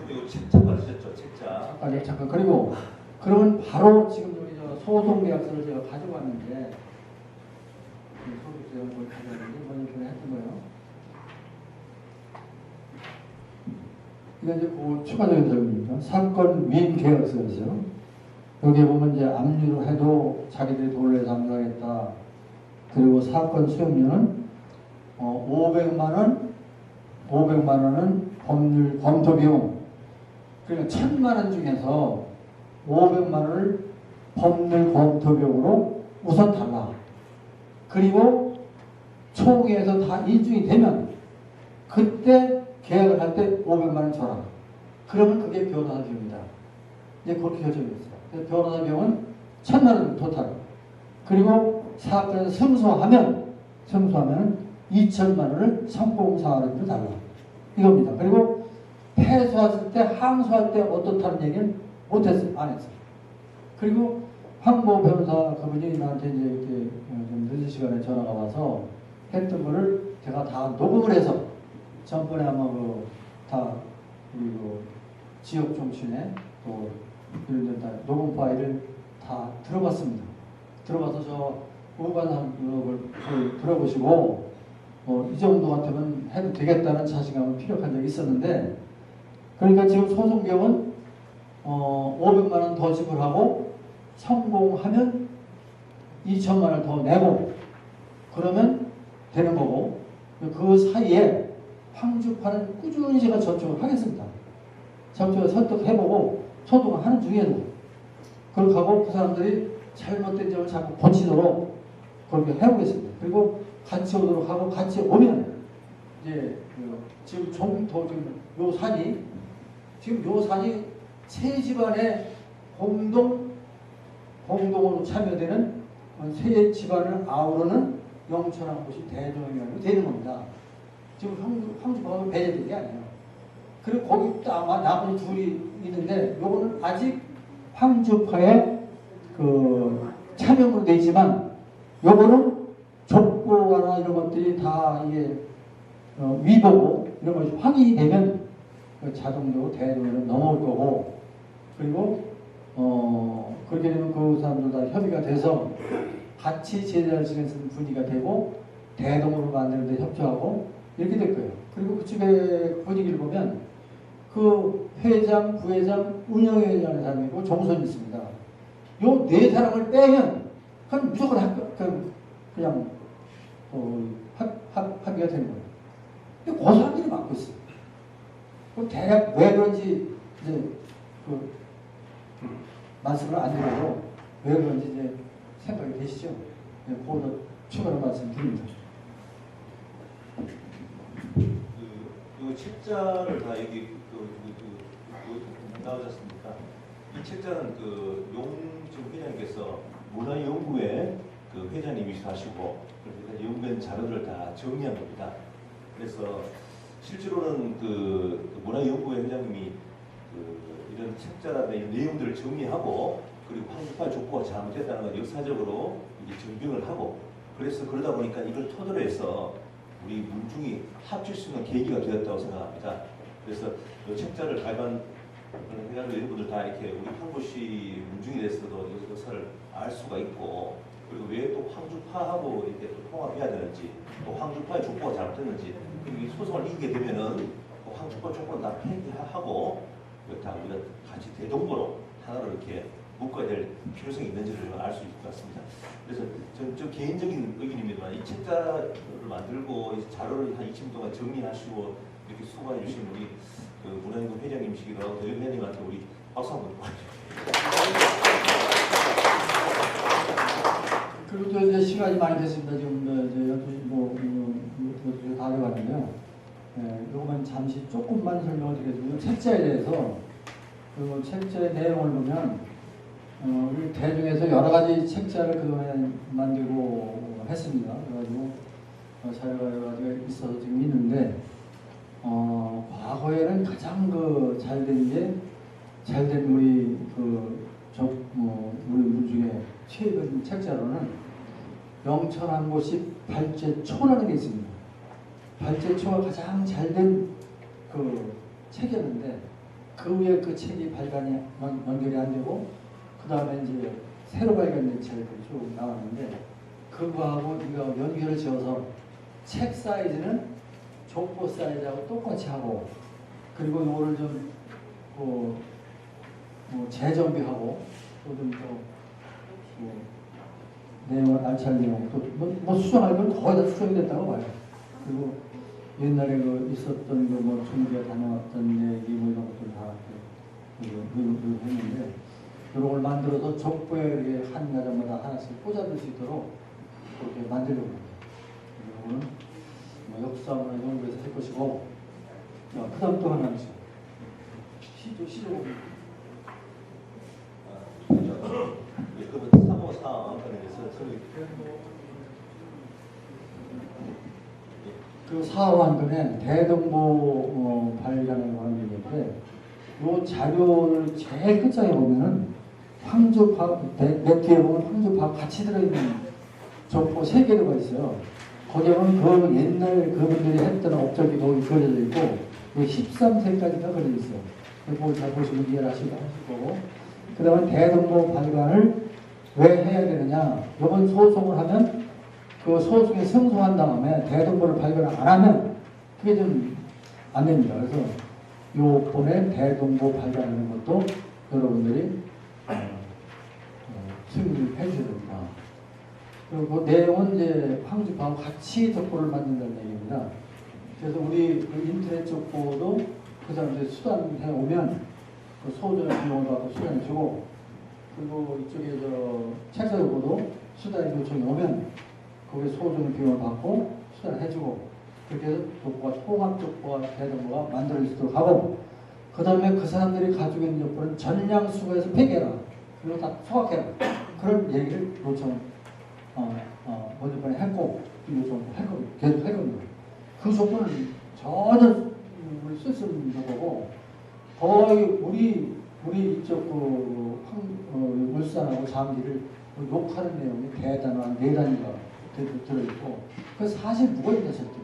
이거 책자 받으셨죠? 책자. 아, 네, 잠깐. 그리고 그러면 바로 지금 우리 저 소송 계약서를 제가 가져왔는데 제가 뭘 가져왔는데 먼저 전에 했던 거예요. 이게 이제 그 추가적인 설명입니다. 사건 위임 계약서였어요. 여기에 보면 이제 압류를 해도 자기들이 돈을 내서 압류하겠다. 그리고 사건 수용료는 500만 원은 법률 검토 비용. 그러니까 1,000만 원 중에서 500만 원을 법률 검토 비용으로 우선 달라. 그리고 총회에서 다 인중이 되면 그때 계약을 할 때 500만 원 줘라. 그러면 그게 변호사 비용이다. 이제 그렇게 결정됐어요. 변호사 비용은 1,000만 원 토탈. 그리고 사건을 승소하면 2천만 원을 성공사활인으로 달라. 이겁니다. 그리고 패소했을 때 항소할 때 어떻다는 얘기는 못했어요. 안 했어요. 그리고 황보 변호사 그분이 나한테 이제 이렇게 좀 늦은 시간에 전화가 와서 했던 거를 제가 다 녹음을 해서 전번에 아마 다 우리 지역 정치인의 또 이런 데 다 녹음 파일을 다 들어봤습니다. 들어봐서 저 의관을 들어보시고 이 정도 같으면 해도 되겠다는 자신감을 피력한 적이 있었는데 그러니까 지금 소송 비용은 500만 원 더 지불하고 성공하면 2천만 원 더 내고 그러면 되는 거고 그 사이에 황주파는 꾸준히 제가 접촉을 하겠습니다. 접촉을 설득해보고 소송을 하는 중에도 그렇게 하고 그 사람들이 잘못된 점을 자꾸 고치도록 그렇게 해보겠습니다. 그리고 같이 오도록 하고 같이 오면 이제 지금 지금 요 산이 세 집안의 공동으로 참여되는 세 집안을 아우르는 영천한 곳이 대동이라고 되는 겁니다. 지금 황주파가 배제된 게 아니에요. 그리고 거기 또 아마 나머지 둘이 있는데 요거는 아직 황주파의 그 참여로 되지만 요거는 족보나 이런 것들이 다 이게 위보고 이런 것이 확인이 되면 자동적으로 대동으로 넘어올 거고, 그리고 그렇게 되면 그 사람들 다 협의가 돼서 같이 제자를 지내는 분위기가 되고 대동으로 만드는 데 협조하고 이렇게 될 거예요. 그리고 그쪽의 분위기를 보면 그 회장, 부회장, 운영회장이라는 사람이고 종선이 있습니다. 요 네 사람을 빼면 그럼 무조건 그냥 합의가 되는 거예요. 근데 그 사람들이 맡고 있어요. 그 대략 왜 그런지 이제 말씀을 안 드려도 왜 그런지 이제 생각이 되시죠? 네, 그거도 추가로 말씀드립니다. 그 책자를 다 여기 나오셨습니까? 이 책자는 그 용지금 회장님께서 문화연구회 그 회장님이시기도 하시고 그래서 연구된 자료들을 다 정리한 겁니다. 그래서 실제로는 그 문화연구회 회장님이 이런 책자라든지 내용들을 정리하고 그리고 황주파 족보가 잘못됐다는 걸 역사적으로 이제 증빙을 하고 그래서 그러다 보니까 이걸 토대로 해서 우리 문중이 합칠 수 있는 계기가 되었다고 생각합니다. 그래서 이 책자를 발간해가지고 여러분들 다 이렇게 우리 황구시 문중에 대해서도 역사를 알 수가 있고 그리고 왜 또 황주파하고 이렇게 또 통합해야 되는지 또 황주파의 족보가 잘못됐는지 그리고 이 소송을 이기게 되면은 황주파 족보를 다 폐기하고 다 우리가 같이 대동보로 하나로 이렇게 묶어야 될 필요성이 있는지를 알 수 있을 것 같습니다. 그래서 저 개인적인 의견입니다만 이 책자를 만들고 이 자료를 한 2층 동안 정리하시고 이렇게 수고해 주신 우리 그 문화연구 회장님이시기도 하고 대전 회장님한테 우리 박수 한번 그리고 또 이제 시간이 많이 됐습니다. 지금 다 해봤는데요. 이거만 잠시 조금만 설명을 드리겠습니다. 책자에 대해서 그 책자의 내용을 보면 우리 대중에서 여러 가지 책자를 그동안에 만들고 했습니다. 그래가지고 자료가 여러 가지가 있어서 지금 있는데 과거에는 가장 그 잘된 우리 우리 문중의 최근 책자로는 영천한 곳이 발제초라는 게 있습니다. 발제초가 가장 잘된 그 책이었는데 그 후에 그 책이 발간이 연결이 안 되고 그 다음에 이제 새로 발간된 책들이 쭉 나왔는데 그거하고 이거 연결을 지어서 책 사이즈는 족보 사이즈하고 똑같이 하고 그리고 이거를 좀 재정비하고 또 좀 내용을 알찬 내용 또 수정할 건 거의 다 수정이 됐다고 봐요. 그리고 옛날에 그 있었던 총리가 다녀왔던 얘기 이런 것들 다 했는데 이런 걸 만들어서 족보에 이렇게 한 가정마다 하나씩 꽂아둘 수 있도록 그렇게 만들려고 합니다. 이거는 역사문화 연구에서 할 것이고 그 다음 또 하나 있어요. 시조 그러면 354 그 사후한근에 대동보 발간을 하는 게 있는데 이 자료를 제일 끝장에 보면은 황주파 몇 개에 보면 황주파 같이 들어있는 족보 3개가 있어요. 거기에 보면 그 옛날 그분들이 했던 업적이도 그려져 있고 13세까지가 그려져 있어요. 그걸 잘 보시면 이해를 하실 거고 그 다음에 대동보 발간을 왜 해야 되느냐. 이번 소송을 하면 그 소송에 승소한 다음에 대동보를 발견을 안 하면 그게 좀 안 됩니다. 그래서 요번에 대동보 발견하는 것도 여러분들이 승인을 해주셔야 됩니다. 그리고 그 내용은 이제 황주파하고 같이 족보를 만든다는 얘기입니다. 그래서 우리 그 인터넷 족보도 그 사람들이 수단해 오면 그 소정의 비용을 받고 수단해 주고 그리고 이쪽에 책자 족보도 수단에 요청이 오면 거기에 소중 비용을 받고 수단을 해주고 그렇게 해서 족보가 통합족보가 대정보가 만들어질 수 있도록 하고 그 다음에 그 사람들이 가지고 있는 족보는 전량 수거해서 폐기해라. 그리고 다 소각해라. 그런 얘기를 요청 먼저번에 했고 요청 할 겁니다. 계속 할 겁니다. 그 족보는 전혀 우리 쓸쓸한 족보고 거의 우리 이쪽 울산하고 장기를 욕하는 내용이 대단한 네 단위가 들어있고 그 사실 무근이다 절대.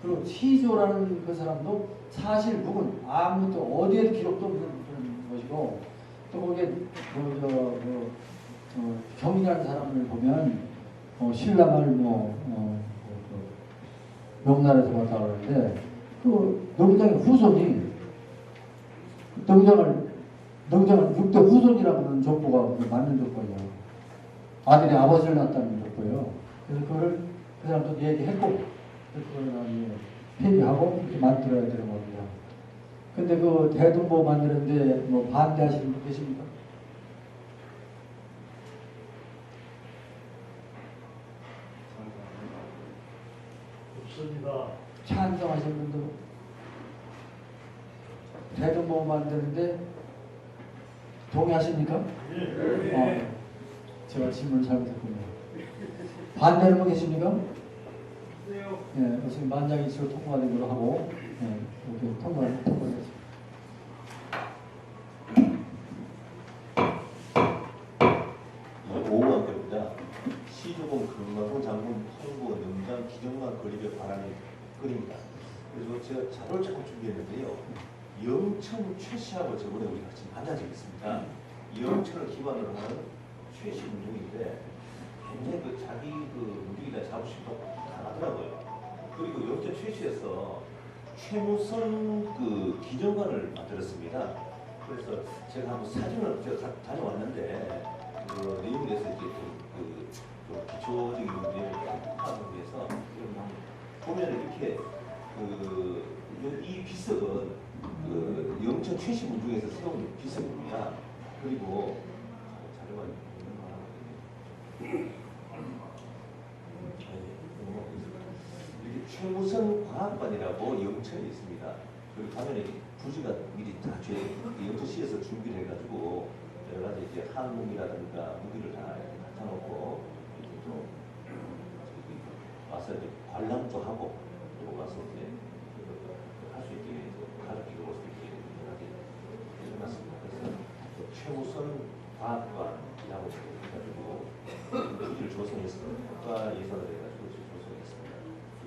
그리고 시조라는 그 사람도 사실 무근 아무것도 어디에도 기록도 없는 그런 것이고 또 거기에 경이라는 사람을 보면 신랑을 명나라에서 왔다 그러는데 그 능장의 후손이 능장을 6대 후손이라고 하는 족보가 맞는 족보예요. 아들이 아버지를 낳았다는 족보예요. 그래서 그거를 그 사람도 얘기했고 그걸 나중에 폐기하고 이렇게 만들어야 되는 겁니다. 근데 그 대동보 만드는데 뭐 반대하시는 분 계십니까? 없습니다. 찬성하시는 분도 대동보 만드는데 동의하십니까? 네. 제가 질문을 잘못했군요. 반대하는 분 계십니까? 네, 지금 만장일치로 통과된 걸로 하고 이렇게 통과했습니다. 오후한 겁니다. 시조공 금강호 장군 홍보 능장 기정만 건립에 관한 글입니다. 그래서 제가 자료를 조금 준비했는데요. 영천 최씨하고 저번에 우리가 같이 만난 적이 있습니다. 영천을 기반으로 하는 최씨 운동인데 굉장히 그 자기 그 운동이나 자부심도 강하더라고요. 그리고 영천 최씨에서 최무선 그 기정관을 만들었습니다. 그래서 제가 한번 사진을 제가 다녀왔는데 그 내용에 대해서 이제 그 기초적인 내용을 파악하기 위해서 보면 이렇게 이 비석은 그 영천 최씨 문중에서 세운 비석입니다. 그리고 자료가 이렇게 최무선 과학관이라고 영천에 있습니다. 그리고 가면 부지가 미리 다 영천시에서 준비를 해가지고 여러 가지 이제 항공이라든가 무기를 다 갖다 놓고 또 와서 이제 관람도 하고 또 와서 이제 할 수 있게 가르치고 올 수 있게 여러 가지 해놨습니다. 그래서 최우선 과학관이라고 해가지고 부지를 조성해서 국가 예산을 해가지고 조성했습니다.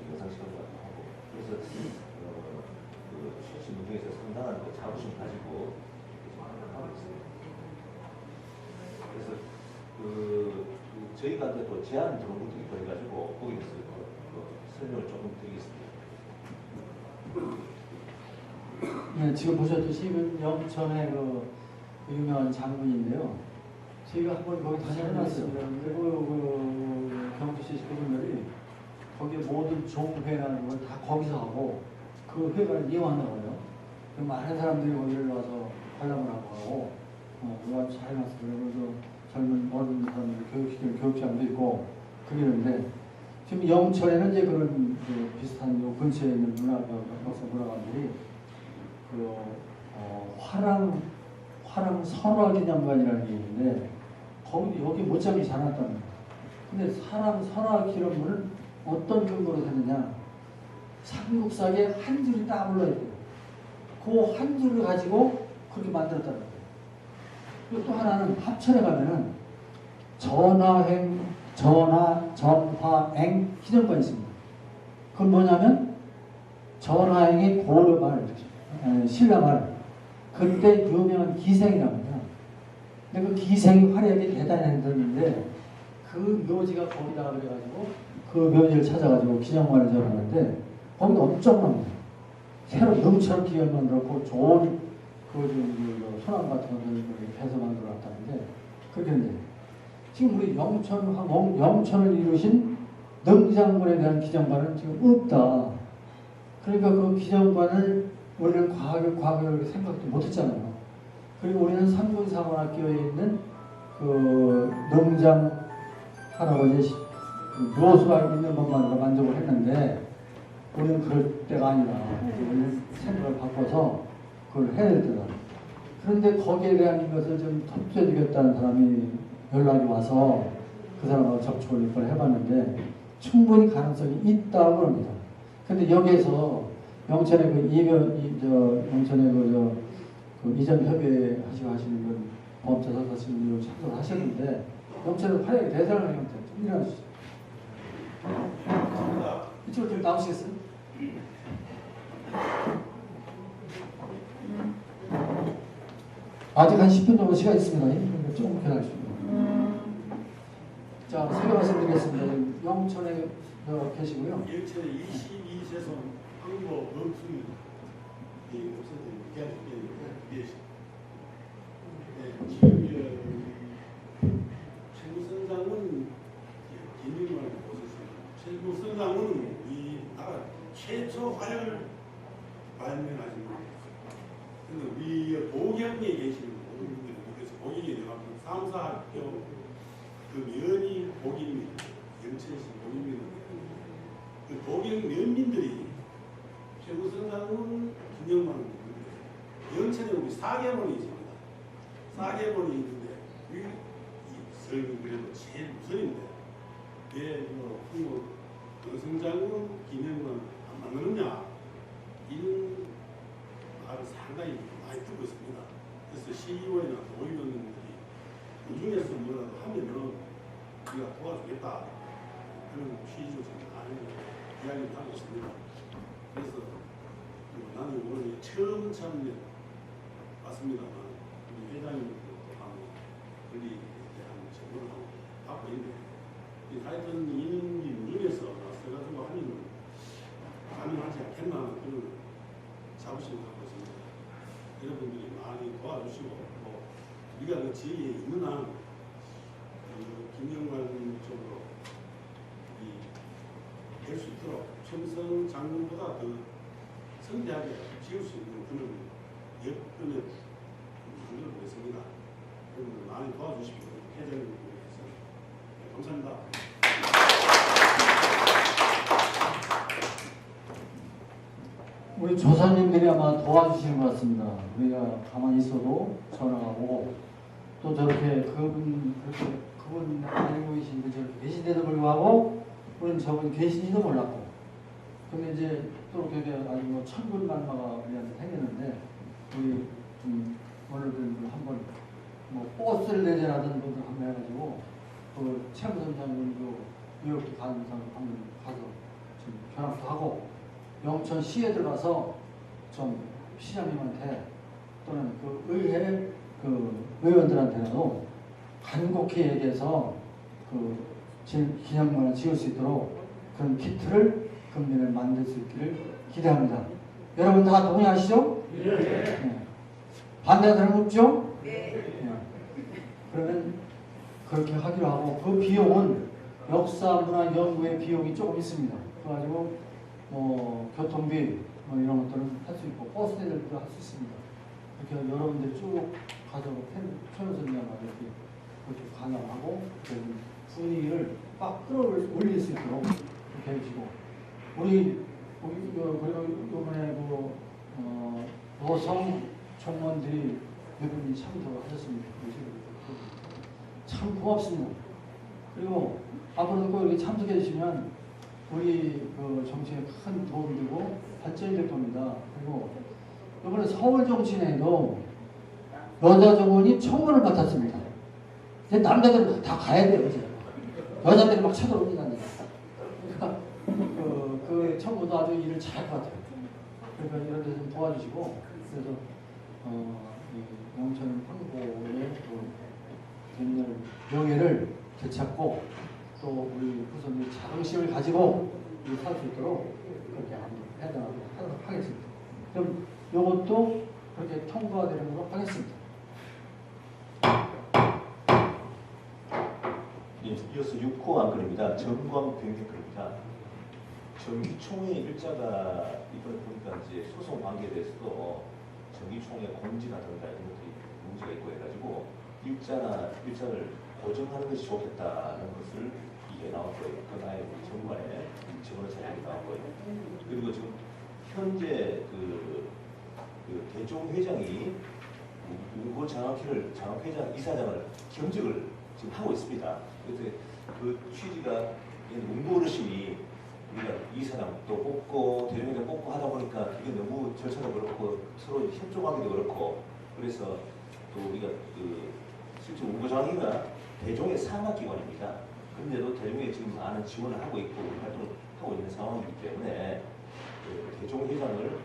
영상 시간도 하고 그래서 그 최씨 문중에서 상당한 그 자부심 가지고 하고 있습니다. 그래서 저희가 또 제안 들어온 것도 있고 해가지고 거기에 대해서 설명을 조금 드리겠습니다. 네, 지금 보셨듯이 영천의 그 유명한 장군인데요. 저희가 한번 거기 다녀왔습니다. 그리고 그 경주시 주민들이 거기 모든 종회라는 걸 다 거기서 하고 그 회관을 이용한다고 해요. 많은 사람들이 거기를 와서 관람을 하고 아주 잘 해놨어요. 그래서 젊은 어린 사람들 교육시키는 교육장도 있고 그러는데 지금 영천에는 이제 그런 그 비슷한 요 근처에 있는 역사 문화관들이 그 화랑 설화기념관이라는 게 있는데 여기 못지않게 잘 놨답니다. 근데 사람 설화기념관은 어떤 근거로 되느냐? 삼국사에 한 줄이 딱 올라있고 그 한 줄을 가지고 그렇게 만들었다는 거예요. 그리고 또 하나는 합천에 가면은 전화행 기념관이 있습니다. 그건 뭐냐면 전화행이 고려말 신라말 그때 유명한 기생이랍니다. 근데 그 기생이 화려하게 대단했는데 그 묘지가 거기다가 그래가지고 그 묘지를 찾아가지고 기념관을 열었는데 거기 엄청납니다. 새로 능처럼 기념 만들었고 좋은 그 소나무 같은 것을 해서 만들어놨다는데 그렇게 했는데 지금 우리 영천을 이루신 능장군에 대한 기념관은 지금 없다. 그러니까 그 기념관을 우리는 과거를 생각도 못했잖아요. 그리고 우리는 삼군사관학교에 있는 그 능장 할아버지 그 묘수가 있는 것만으로 만족을 했는데 우리는 그럴 때가 아니라 우리는 생각을 바꿔서 그걸 해야 되더라. 그런데 거기에 대한 것을 좀 톱쳐주겠다는 사람이 연락이 와서 그 사람하고 접촉을 몇 번 해봤는데 충분히 가능성이 있다고 합니다. 근데 여기에서 영천의 영천의 그 이전 협의회 하시는 분 범죄 사사님으로 참석을 하셨는데 영천은 활약이 대단한 형태 좀 일어나주시죠. 이쪽으로 좀 나오시겠어요? 아직 한 10분 정도 시간 있습니다. 조금 기다리십시오. 자, 소개 말씀드리겠습니다. 영천에 계시고요. 영천에 22세손 항로 범수이 없어진 계속 지금 최고선장은 김영만 보셨습니다. 최고선장은 이 나라 최초 활약을 발명하신 분입니다. 근데 우리 보경에 계시는 모든 분들은 그래서 보경에 들어가면 삼사학교 그 면이 보경입니다. 영천시 보경입니다. 그 보경 면민들이 최고선장은 김영만 영천에 우리 사계문이 있습니다. 사계문이 있는데 이 성이 그래도 제일 우선인데 왜 한국 영성장군 김영만 안 만나느냐 이런 말을 상당히 많이 듣고 있습니다. 그래서 시의원이나 도의원들이 그 중에서 뭐라도 하면은 우리가 도와주겠다 그런 취지로 지금 많이 이야기를 하고 있습니다. 그래서 나는 오늘 처음 참여 왔습니다만 우리 회장님도 하고 우리 대한 정보를 하고 받고 있는데 하여튼 이런 중에서 써가지고 하면 가능하지 않겠나 그런 자부심을 갖고 있습니다. 여러분들이 많이 도와주시고 뭐 우리가 그 지혜에 있는 한 김영관 쪽으로 될 수 있도록 첨성 장군보다 더 성대하게 지을 수 있는 그런 여건을 만들어 보겠습니다. 여러분들 많이 도와주십시오. 회장님을 위해서 감사합니다. 우리 조사님들이 아마 도와주시는 것 같습니다. 우리가 가만히 있어도 전화가 오고 또 저렇게 그분 알고 계신데 저렇게 계신데도 불구하고 우리는 저분 계신지도 몰랐고 근데 이제 또 이렇게 아주 뭐 천군만마가 우리한테 생겼는데 우리 원로들 한번 뭐 버스를 내전하던 분들 한번 해가지고 그 최부선장님도 뉴욕도 가는 사람 한번 가서 좀 견학도 하고 영천시에 들어가서 좀 시장님한테 또는 그 의회 그 의원들한테라도 간곡히 얘기해서 그 기념관을 지을 수 있도록 그런 키트를 금년에 만들 수 있기를 기대합니다. 여러분 다 동의하시죠? 네. 반대하는 사람 없죠? 네. 그러면 그렇게 하기로 하고 그 비용은 역사 문화 연구의 비용이 조금 있습니다. 그래가지고 뭐 교통비 뭐 이런 것들은 할 수 있고 버스 대절도 할 수 있습니다. 이렇게 여러분들 쭉 가서 최우선이야말로 이렇게 그렇게 강연하고 분위기를 빡 끌어올릴 수 있도록 이렇게 해주시고 우리 이번에 노성 총무원들이 몇 분이 참석을 하셨습니다. 참 고맙습니다. 그리고 앞으로도 꼭 이렇게 참석해 주시면 우리 그 정치에 큰 도움이 되고 발전이 될 겁니다. 그리고 이번에 서울 정치회에도 여자 정원이 청문을 맡았습니다. 이제 남자들은 다 가야 돼요. 이제. 여자들이 막 쳐들어옵니다. 그러니까 그 청구도 아주 일을 잘할 것 같아요. 그러니까 이런 데서 좀 도와주시고 그래서 영천 황보의 그 명예를 되찾고 또 우리 후손들이 자긍심을 가지고 살 수 있도록 그렇게 하도록 하겠습니다. 그럼 이것도 그렇게 통과가 되는 걸로 하겠습니다. 이어서 6호 안건입니다. 정광 변경글입니다. 정기총회 일자가 이번에 보니까 이제 소송 관계에 대해서도 정기총회 공지라든가 이런 것들이 문제가 있고 해가지고 일자를 고정하는 것이 좋겠다는 것을 이 나왔고요. 그 다음에 우리 정관에 직원의 자격이 나왔고요. 그리고 지금 현재 그 대종 회장이 윤고 장학회장 이사장을 겸직을 지금 하고 있습니다. 그래서 그 취지가 문고 어르신이 우리가 이사장도 뽑고 대종회장 뽑고 하다 보니까 이게 너무 절차도 그렇고 서로 협조하기도 그렇고 그래서 또 우리가 실제 문고 장학회가 대종의 상학기관입니다. 그런데도 대종에 지금 많은 지원을 하고 있고 활동하고 있는 상황이기 때문에 대종회장을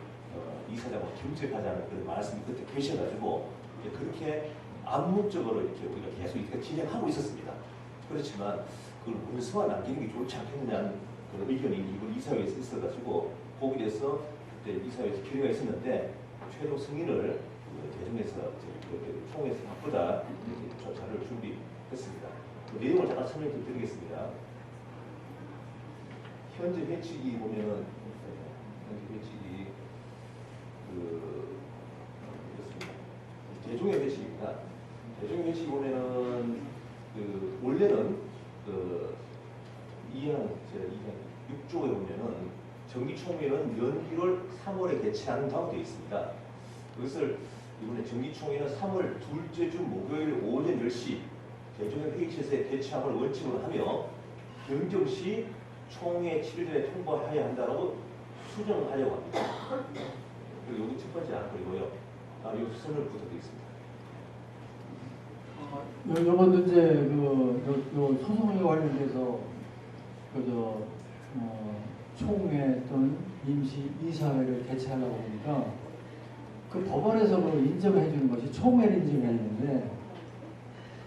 이사장으로 겸직하자는 그런 말씀이 그때 계셔가지고 그렇게 암묵적으로 이렇게 우리가 계속 이렇게 진행하고 있었습니다. 그렇지만 그걸 문서화 남기는 게 좋지 않겠느냐는 그런 의견이 이번 이사회에서 있어가지고 거기에 대해서 그때 이사회에서 결의가 있었는데 최종 승인을 대종에서 총회에서 바꾸자 자료를 준비했습니다. 그 내용을 잠깐 설명 좀 드리겠습니다. 현재 회칙이 보면은 현재 회칙이 대종의 회칙입니다. 대종의 회칙 보면은 원래는 2항 6조에 보면은 정기총회는 연기를 3월에 개최한다고 되어 있습니다. 그것을 이번에 정기총회는 3월 둘째 주 목요일 오전 10시 대종의 회의실에서 개최함을 원칙으로 하며 경정시 총회 7일 전에 통보해야 한다고 수정하려고 합니다. 그리고 여기 첫 번째 안건이고요. 이 수선을 부탁드리겠습니다. 요번도 이제 요 소송에 관련돼서 총회 또는 임시 이사회를 개최하려고 보니까 그 법원에서 인정해 주는 것이 총회를 인정해 주는데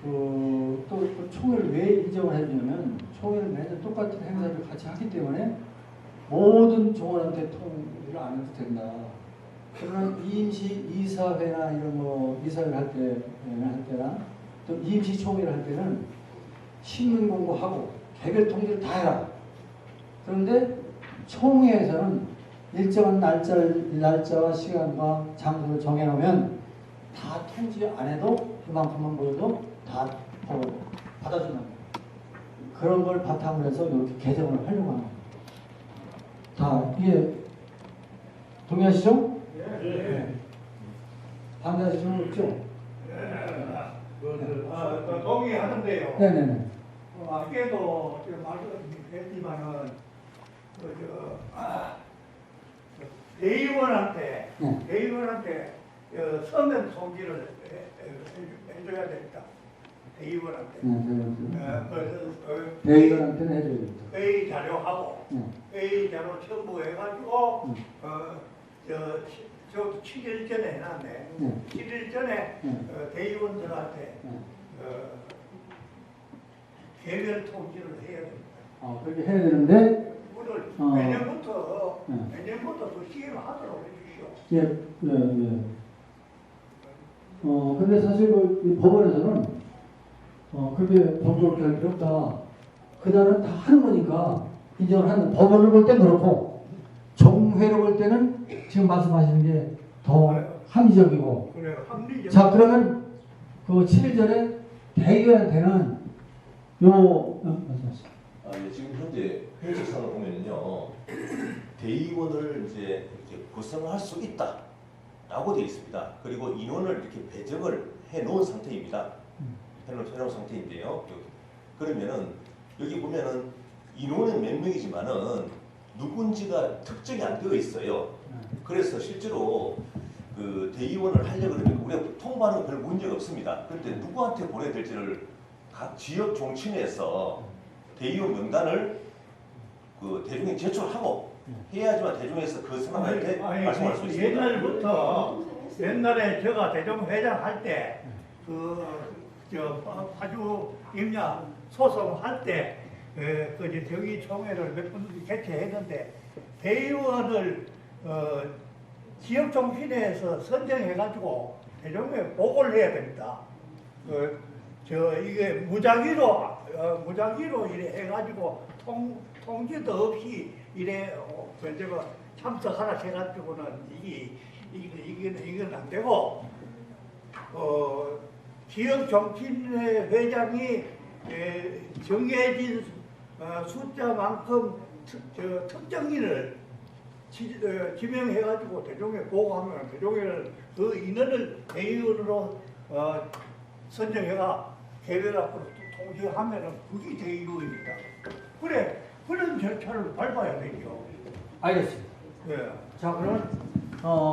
또 그 총회를 왜 인정을 해주냐면 총회는 매년 똑같은 행사를 같이 하기 때문에 모든 종원한테 통일을 안 해도 된다. 그러나 임시 이사회나 이런 이사회를 할 때나 또 임시 총회를 할 때는 신문 공고하고 개별 통지를 다 해라. 그런데 총회에서는 일정한 날짜와 시간과 장소를 정해놓으면 다 통지 안 해도 그만큼만 보여도 다 받아준다. 그런 걸 바탕으로 해서 이렇게 개정을 하려고 하는 겁니다. 다 이게 동의하시죠? 네. 반대하시는 분 없죠? 동의하는데요. 네네네. 아까도 말씀했지만은 대의원한테 서면 통지를 해줘야 됩니다. 대의원한테. 대의원한테는 해줘야 됩니다. 회의 자료하고 회의 자료 첨부해가지고 저 7일 전에 해놨네. 7일 전에 대의원들한테 개별 통지를 해야 됩니다. 그렇게 해야 되는데 오늘 내년부터 그 시행을 하도록 해주시오. 예. 근데 사실 이 법원에서는 그렇게 번거롭게 할 필요 없다. 그날은 다 하는 거니까 인정을 하는. 법원을 볼 땐 그렇고 정회를 볼 때는 지금 말씀하시는 게 더 합리적이고. 그래, 합리적. 자, 그러면 그 7일 전에 대의원한테는 말씀하시죠. 예, 지금 현재 회의식상을 보면요, 대의원을 이제 구성할 수 있다라고 되어 있습니다. 그리고 인원을 이렇게 배정을 해놓은 상태입니다. 해놓은 상태인데요. 그러면은 여기 보면은 인원은 몇 명이지만은 누군지가 특정이 안 되어 있어요. 그래서 실제로 그 대의원을 하려고 그러면 우리가 통보하는 별 문제가 없습니다. 그런데 누구한테 보내야 될지를 각 지역 종친회에서 대의원 명단을 그 대중에 제출하고 해야지만 대중에서 그 사람한테 말씀할 수 있습니다. 옛날에 제가 대종회장 할 때 파주 임야 소송할 때 정의총회를 몇 번 개최했는데 대의원을 지역 종친회에서 선정해가지고 대종회에 보고를 해야 됩니다. 이게 무작위로 이래 해가지고 통지도 없이 이래 제가 참석하라 해가지고는 이건 안 되고 지역 정치인회 회장이 정해진 숫자만큼 특정인을 지명해가지고 대종에 보고하면 대종에는 그 인원을 대의원으로 선정해가 개별 앞으로 통지하면은 그게 대의원입니다. 그래 그런 절차를 밟아야 되죠. 알겠습니다. 예. 자, 그러면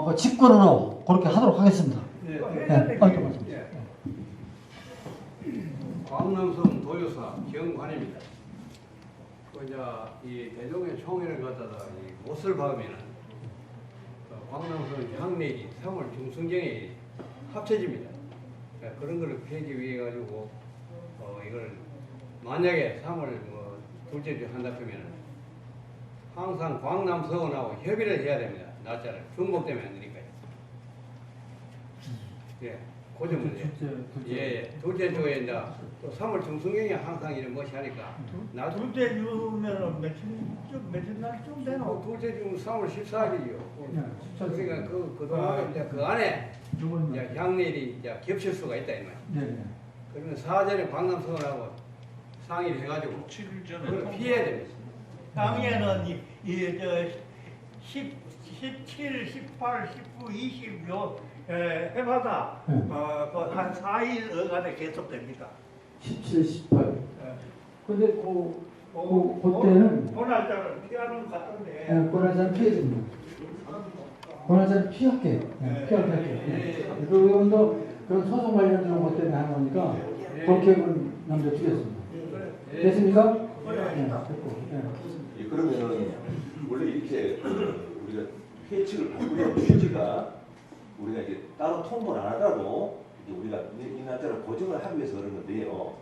그 직권으로 그렇게 하도록 하겠습니다. 예. 예. 광남성 도요사 경관입니다. 그 이제 이 대종의 총회를 갖다가 이 못을 박으면은 광남성 향내리, 성월 중순경에 합쳐집니다. 그러니까 그런 거를 피하기 위해 가지고 이걸 만약에 3월 뭐 둘째 주 한다 하면은 항상 광남서원하고 협의를 해야 됩니다. 날짜를 중복되면 안 되니까요. 예, 그 점은 예, 둘째 주에 이제 또 3월 중순경에 항상 이런 것이 하니까 둘째 주면은 며칠 날쯤 되나? 둘째 주는 3월 14일이요. 그러니까 그동안 이제 그 안에 이제 향일이 이제 겹칠 수가 있다 이 말이에요. 네. 그러면 사전에 광남서원하고 상의를 해가지고 그걸 피해야 됩니다. 당에는 17, 18, 19, 20 해마다 한 4일 어간에 계속됩니다. 17, 18. 근데 그때는 그 날짜를 피하는 것 같은데. 그 날짜는 피해줍니다. 그 날짜는 피할게요. 피할게요. 그리고 그런 소송 관련된 것 때문에 하는 거니까 그렇게 남겨두겠습니다. 됐습니까? 예, 그러면은 원래 이렇게 우리가 회칙을 바꾸려는 취지가 우리가 이제 따로 통보를 안 하더라도 이제 우리가 이 날짜를 고정을 하기 위해서 그런 건데요.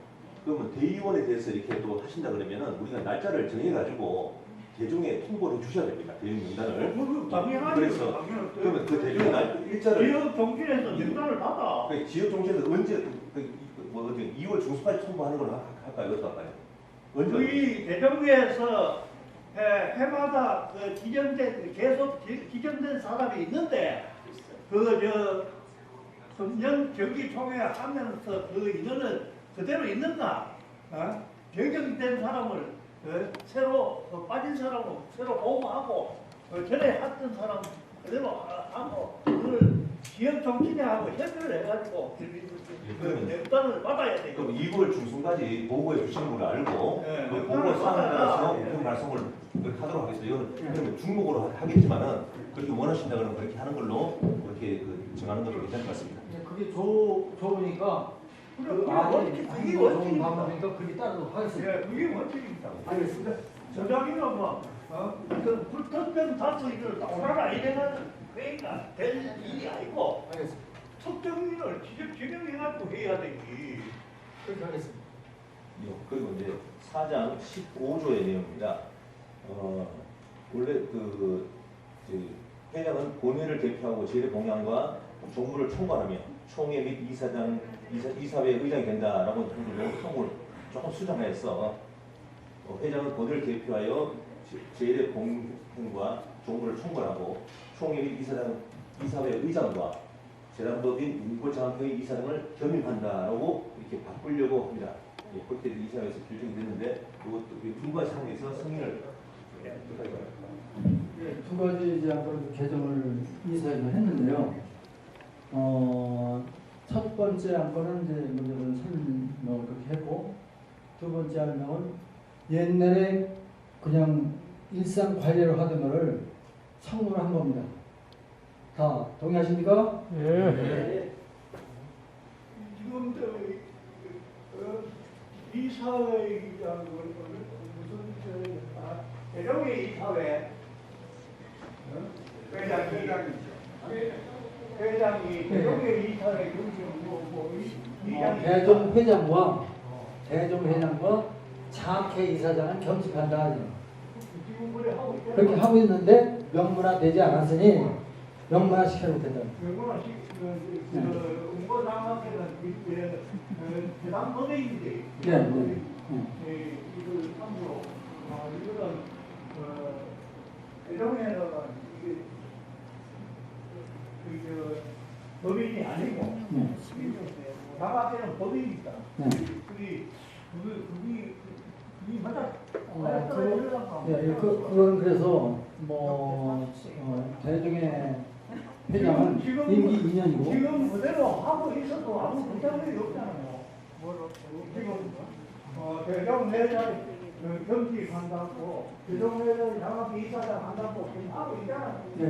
그러면 대의원에 대해서 이렇게 또 하신다 그러면은 우리가 날짜를 정해가지고 대중에 통보를 주셔야 됩니다. 대응 명단을. 당연하죠. 그래서 그러면 그 대중 일자를 지역 정신에서 명단을 받아. 그 지역 정치에서 언제 뭐 어디 2월 중순까지 통보하는 걸로 할까요? 어떻게 할까요? 언제? 우리 대정부에서 해마다 그 계속 지정된 사람이 있는데 금년 정기총회 하면서 그 인원은 그대로 있는가? 변경된 사람을 새로 빠진 사람을 새로 보고하고 전에 했던 사람 그대로 하고 그걸 지역 정치인하고 협의를 해가지고 그 명단을 받아야 돼요. 그럼 2월 중순까지 보고해 주시는 걸 알고 네. 그 보고 사항에 따라서 그 말씀을 하도록 하겠습니다. 이건 그러면 중복으로 하겠지만은 그렇게 원하신다 그러면 그렇게 하는 걸로 그렇게 정하는 것도 괜찮을 것 같습니다. 그게 좋으니까 그게 원칙입니다. 방법이니까 그게 따르도록 하겠습니다. 예, 그게 원칙입니다. 알겠습니다. 저자기가 그 불특정 다수인을 오라라 이래는 회의가 될 일이 아니고 알겠습니다. 특정인을 지명해가지고 해야 되지. 그렇게 하겠습니다. 그리고 이제 4장 15조의 내용입니다. 원래 회장은 본회를 대표하고 제례 공양과 종부를 총괄하며 총회 및 이사회 의장이 된다라고 통을 조금 수정해서 회장은 본회를 대표하여 제례 공행과 종부를 총괄하고 총회 및 이사회 의장과 재단법인 인권장학회 이사장을 겸임한다라고 이렇게 바꾸려고 합니다. 그때 이사회에서 결정이 됐는데 이것도 두 가지 상황에서 승인을 두 가지 안건을 개정을 이사회가 했는데요. 첫 번째 안건은 이제 먼저는 설명을 그렇게 했고 두 번째 안건은 옛날에 그냥 일상 관리를 하던 거를 청구를 한 겁니다. 다 동의하십니까? 지금 이사회라는 무슨 대종의 이사회 회장이 대종의 이사회 대종 회장과 장학회 이사장을 겸직한다 하죠. 그렇게 하고 있는데 명문화되지 않았으니 명문화 시켜도 된다. 응고장학회는 대당 법인인데 이걸 참고로 이거는 대종에는 이게 법인이 아니고 장학회는 법인이다. 그게 이 맞아. 그거는 그래서 대중의 회장은 임기 2년이고 지금 그대로 하고 있어도 아무 문제점이 없잖아요. 지금 대정 회장 경직 한다고 대정 회장 장학기 이사장 한다고 지금 하고 있잖아요. 네.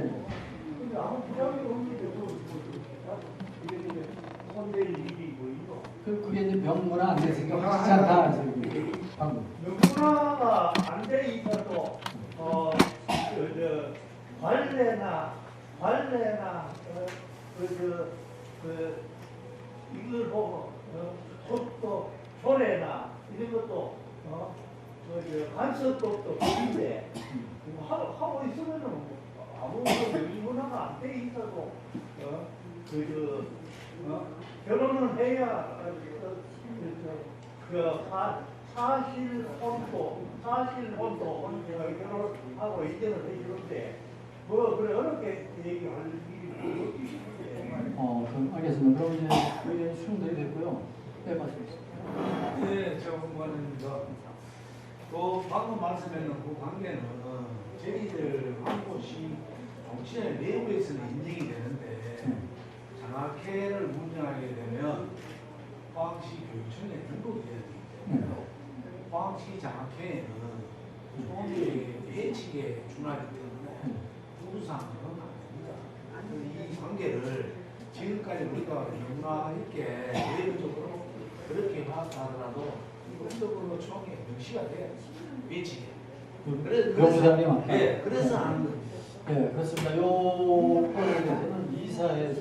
근데 아무 부담이 없는데 이게 혼낼 일이 뭐 이거. 그게 이제 명문화 안 됐으니까 귀찮다. 방금. 명문화가 안 돼 있어도 관례나 이걸 보고 또 조례나 이런 것도 간섭법도 있는데 하고 있으면은 아무 명문화가 안 돼 있어도 결혼을 해야 사실혼도 결혼하고 인정을 해주는데 뭐 그래 어렵게 얘기할 일이 그럼 알겠습니다. 그럼 이제 의견 수용되게 됐고요. 네, 맞습니다. 네, 저 공부하는 그 방금 말씀하는 그 관계는 저희들 한곳이 정치의 내부에서는 인정이 되는데 장학회를 운영하게 되면 포항시 교육청에 등록이 돼야 되기 때문에 포항시 장학회에는 총회 예측에 준하기 때문에 부부상은 안 됩니다. 이 관계를 지금까지 우리가 명문화 있게 내부적으로 그렇게 하더라도 기본적으로 총회 명시가 돼야 예측에. 명부장님. 네, 그래서 하는 겁니다. 네, 그렇습니다. 요거에 대해서는 이사에서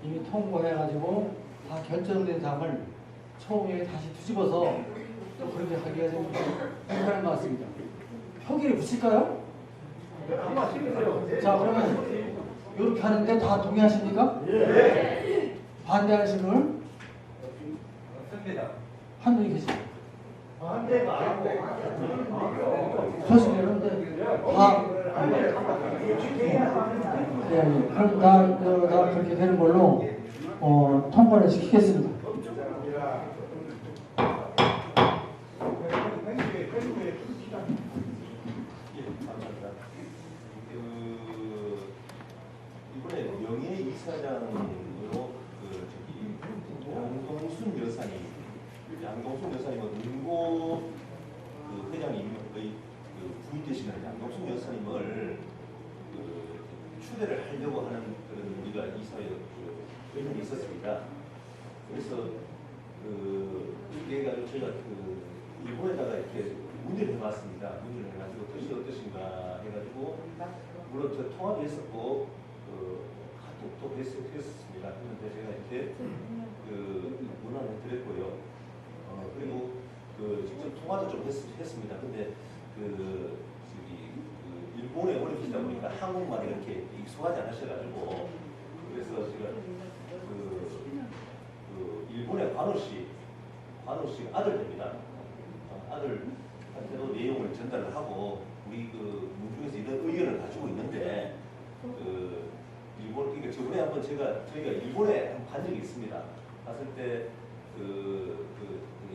이미 통보해가지고 다 결정된 사항을 총회에 다시 뒤집어서 또 그렇게 하기가 좀 불편한 것 같습니다. 표기를 붙일까요? 자, 그러면 이렇게 하는데 다 동의하십니까? 네. 반대하시는 분? 없습니다. 한 분이 계십니다. 반대가 아니고 좋습니다. 다 그럼 다 그렇게 되는 걸로 통과를 시키겠습니다. 이번에 명예이사장으로 양동순 여사님은 은고 회장님의 부인 되시는 양동순 여사님을 추대를 하려고 하는 그런 우리가 이사회 의견이 있었습니다. 그래서 이게 저희가 일본에다가 이렇게 문의를 해봤습니다. 문의를 해가지고 뜻이 어떠신가 해가지고 물론 저 통화도 했었고 카톡도 했었습니다. 그런데 제가 이렇게 문안을 드렸고요. 그리고 직접 통화도 좀 했습니다. 근데 일본에 오래 계시다 보니까 한국말이 이렇게 익숙하지 않으셔가지고 그래서 제가 일본의 관우 씨가 아들입니다. 아들한테도 내용을 전달을 하고 우리 문중에서 이런 의견을 가지고 있는데 일본 그러니까 저번에 한번 저희가 일본에 한번 간 적이 있습니다. 갔을 때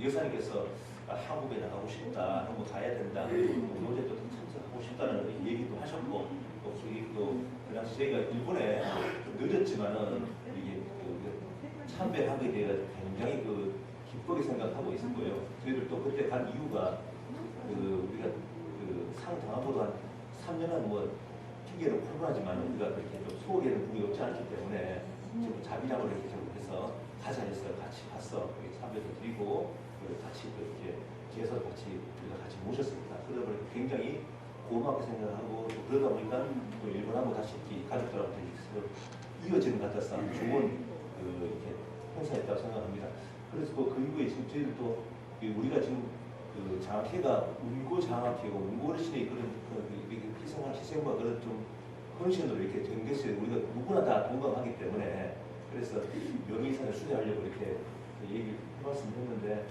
여사님께서 한국에 나가고 싶다, 한국 가야 된다, 노제도 참석하고 싶다는 얘기도 하셨고 또 그 당시 저희가 일본에 좀 늦었지만은 이게 참배하게 되어 굉장히 기쁘게 생각하고 있을 거예요. 저희들도 그때 간 이유가 우리가 상 당하고도 한 3년은 핑계로 풀어하지만 우리가 그렇게 좀 소홀히는 분이 없지 않기 때문에 좀 자비량을 이렇게 좀 해서 가자 해서 같이 가서 참배도 드리고 같이 이렇게 제서 같이 우리가 같이 모셨습니다. 그러다 보니까 굉장히 고맙게 생각하고 또 그러다 보니까 또 일본하고 다시 가족들하고 이어지는 것 같아서 좋은 이렇게 행사였다고 생각합니다. 그래서 그 이후에 지금 저희들도 우리가 지금 장학회가 운고 장학회고 운고 어르신의 그런 희생과 그런 좀 헌신으로 이렇게 된 것을 우리가 누구나 다 동감하기 때문에 그래서 명의이사를 수여하려고 이렇게 얘기를 말씀했는데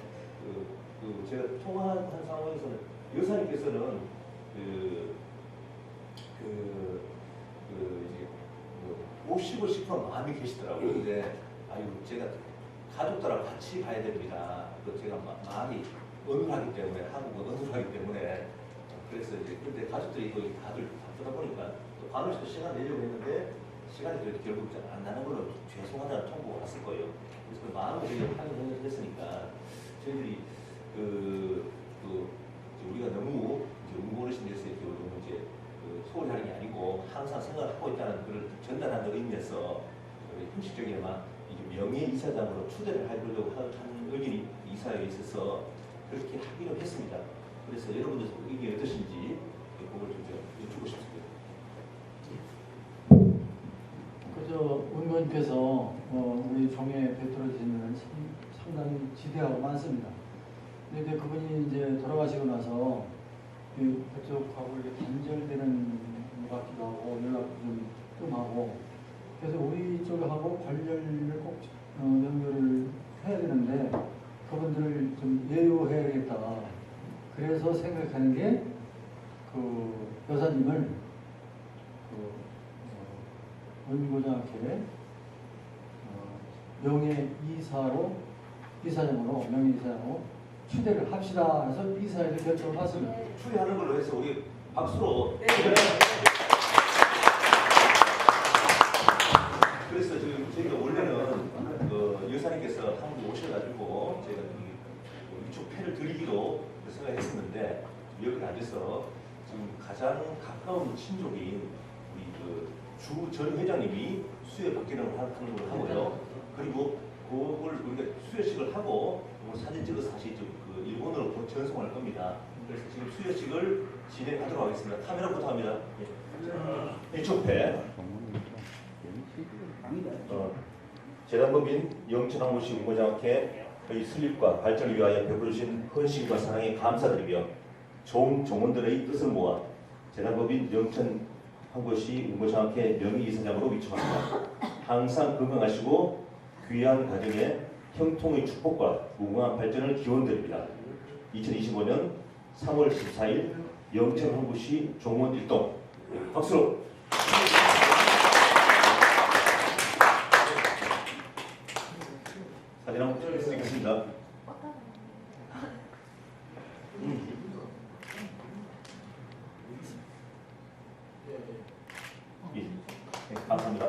제가 통화한 상황에서는 여사님께서는 이제 모시고 싶은 마음이 계시더라고요. 근데 제가 가족들하고 같이 가야 됩니다. 제가 마음이 언어하기 때문에 한국은 언어하기 때문에 그래서 이제 그때 가족들이 또 다들 바쁘다 보니까 또 관우씨도 시간 내려고 했는데 시간이 결국 안 나는 걸로 죄송하다는 통보가 왔을 거예요. 그래서 그 마음을 저희가 확인했으니까 저희들이 우리가 너무 이제 응고어르신에서 이렇게 너무 이제 소홀히 하는 게 아니고 항상 생각하고 있다는 그걸 전달하는 의미에서 형식적이나마 명예 이사장으로 추대를 하려고 하는 의견이 이사에 있어서 그렇게 하기로 했습니다. 그래서 여러분들 의견이 어떠신지 그걸 좀 여쭙고 싶습니다. 그저 의원님께서 우리 종에 베풀어주시는 건 상당히 지대하고 많습니다. 근데 그분이 이제 돌아가시고 나서 그쪽하고 이렇게 단절되는 것 같기도 하고 연락도 좀 뜸하고 그래서 우리 쪽하고 관련을 꼭 연결을 해야 되는데 그분들을 좀 예우해야겠다. 그래서 생각하는 게 그 여사님을 원고장학회 이사장으로 명예이사장으로 추대를 합시다. 그래서 이사회에서 결정을 하습니다. 추대하는 걸로 해서 우리 박수로. 그래서 저희가 원래는 여사님께서 한번 오셔가지고 제가 이쪽 패를 드리기로 생각했었는데 여기 앉아서 지금 가장 가까운 친족인 우리 주 전 회장님이 수여 받기를 하는 걸 하고요. 그리고 그걸 우리가 수여식을 하고 사진 찍어서 다시 일본으로 전송할 겁니다. 그래서 지금 수여식을 진행하도록 하겠습니다. 카메라부터 합니다. 이쪽 배. 재단법인 영천항구시 운고장학회의 설립과 발전을 위하여 베풀어주신 헌신과 사랑에 감사드리며 종원들의 뜻을 모아 재단법인 영천항구시 운고장학회 명의이사장으로 위촉합니다. 항상 건강하시고 귀한 가정의 형통의 축복과 무궁한 발전을 기원드립니다. 2025년 3월 14일 영천항구시 종원 1동 박수로. 사진 한번 찍겠습니다. 감사합니다.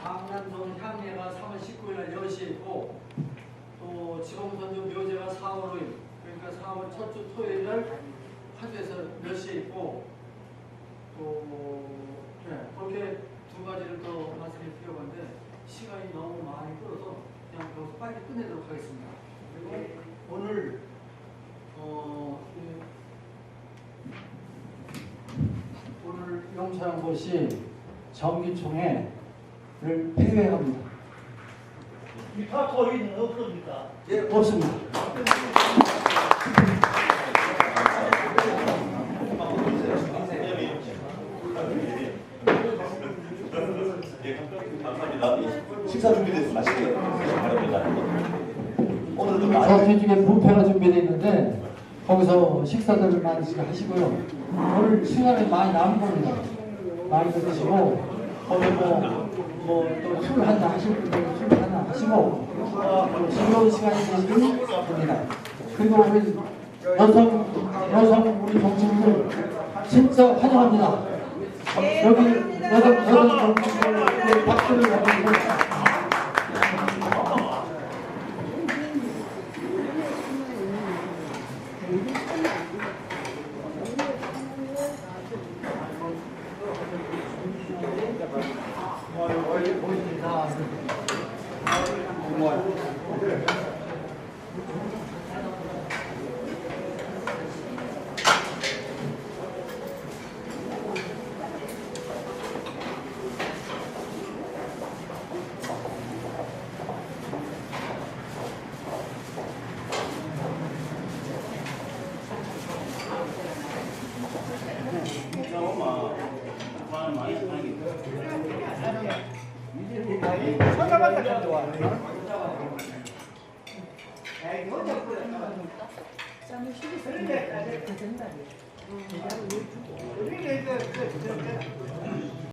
강남동 향례가 3월 19일 날 10시에 있고 또 지공선조 묘제가 4월 5일 그러니까 4월 첫 주 토요일 날 화주에서 몇 시에 있고 또 그렇게 두 가지를 더 말씀드릴 필요가 있는데 시간이 너무 많이 끌어서 그냥 여기서 빨리 끝내도록 하겠습니다. 그리고 오늘 오늘 영천항구시 정기총회를 폐회합니다. 이파 토의는 없습니까? 예, 없습니다. 감사합니다. 식사 준비돼서 맛있게 드시기 바랍니다. 오늘도 저 뒤쪽에 뷔페가 준비되어 있는데 거기서 식사들을 많이 하시고요. 오늘 시간이 많이 남은 겁니다. 많이 드시고 거기 또 술 한잔 하실 분들 술 한잔 하시고 즐거운 시간이 되시길 바랍니다. 그리고 우리 여성 우리 동지들 진짜 환영합니다. 여기 여성 동지들 박수를 보내주세요.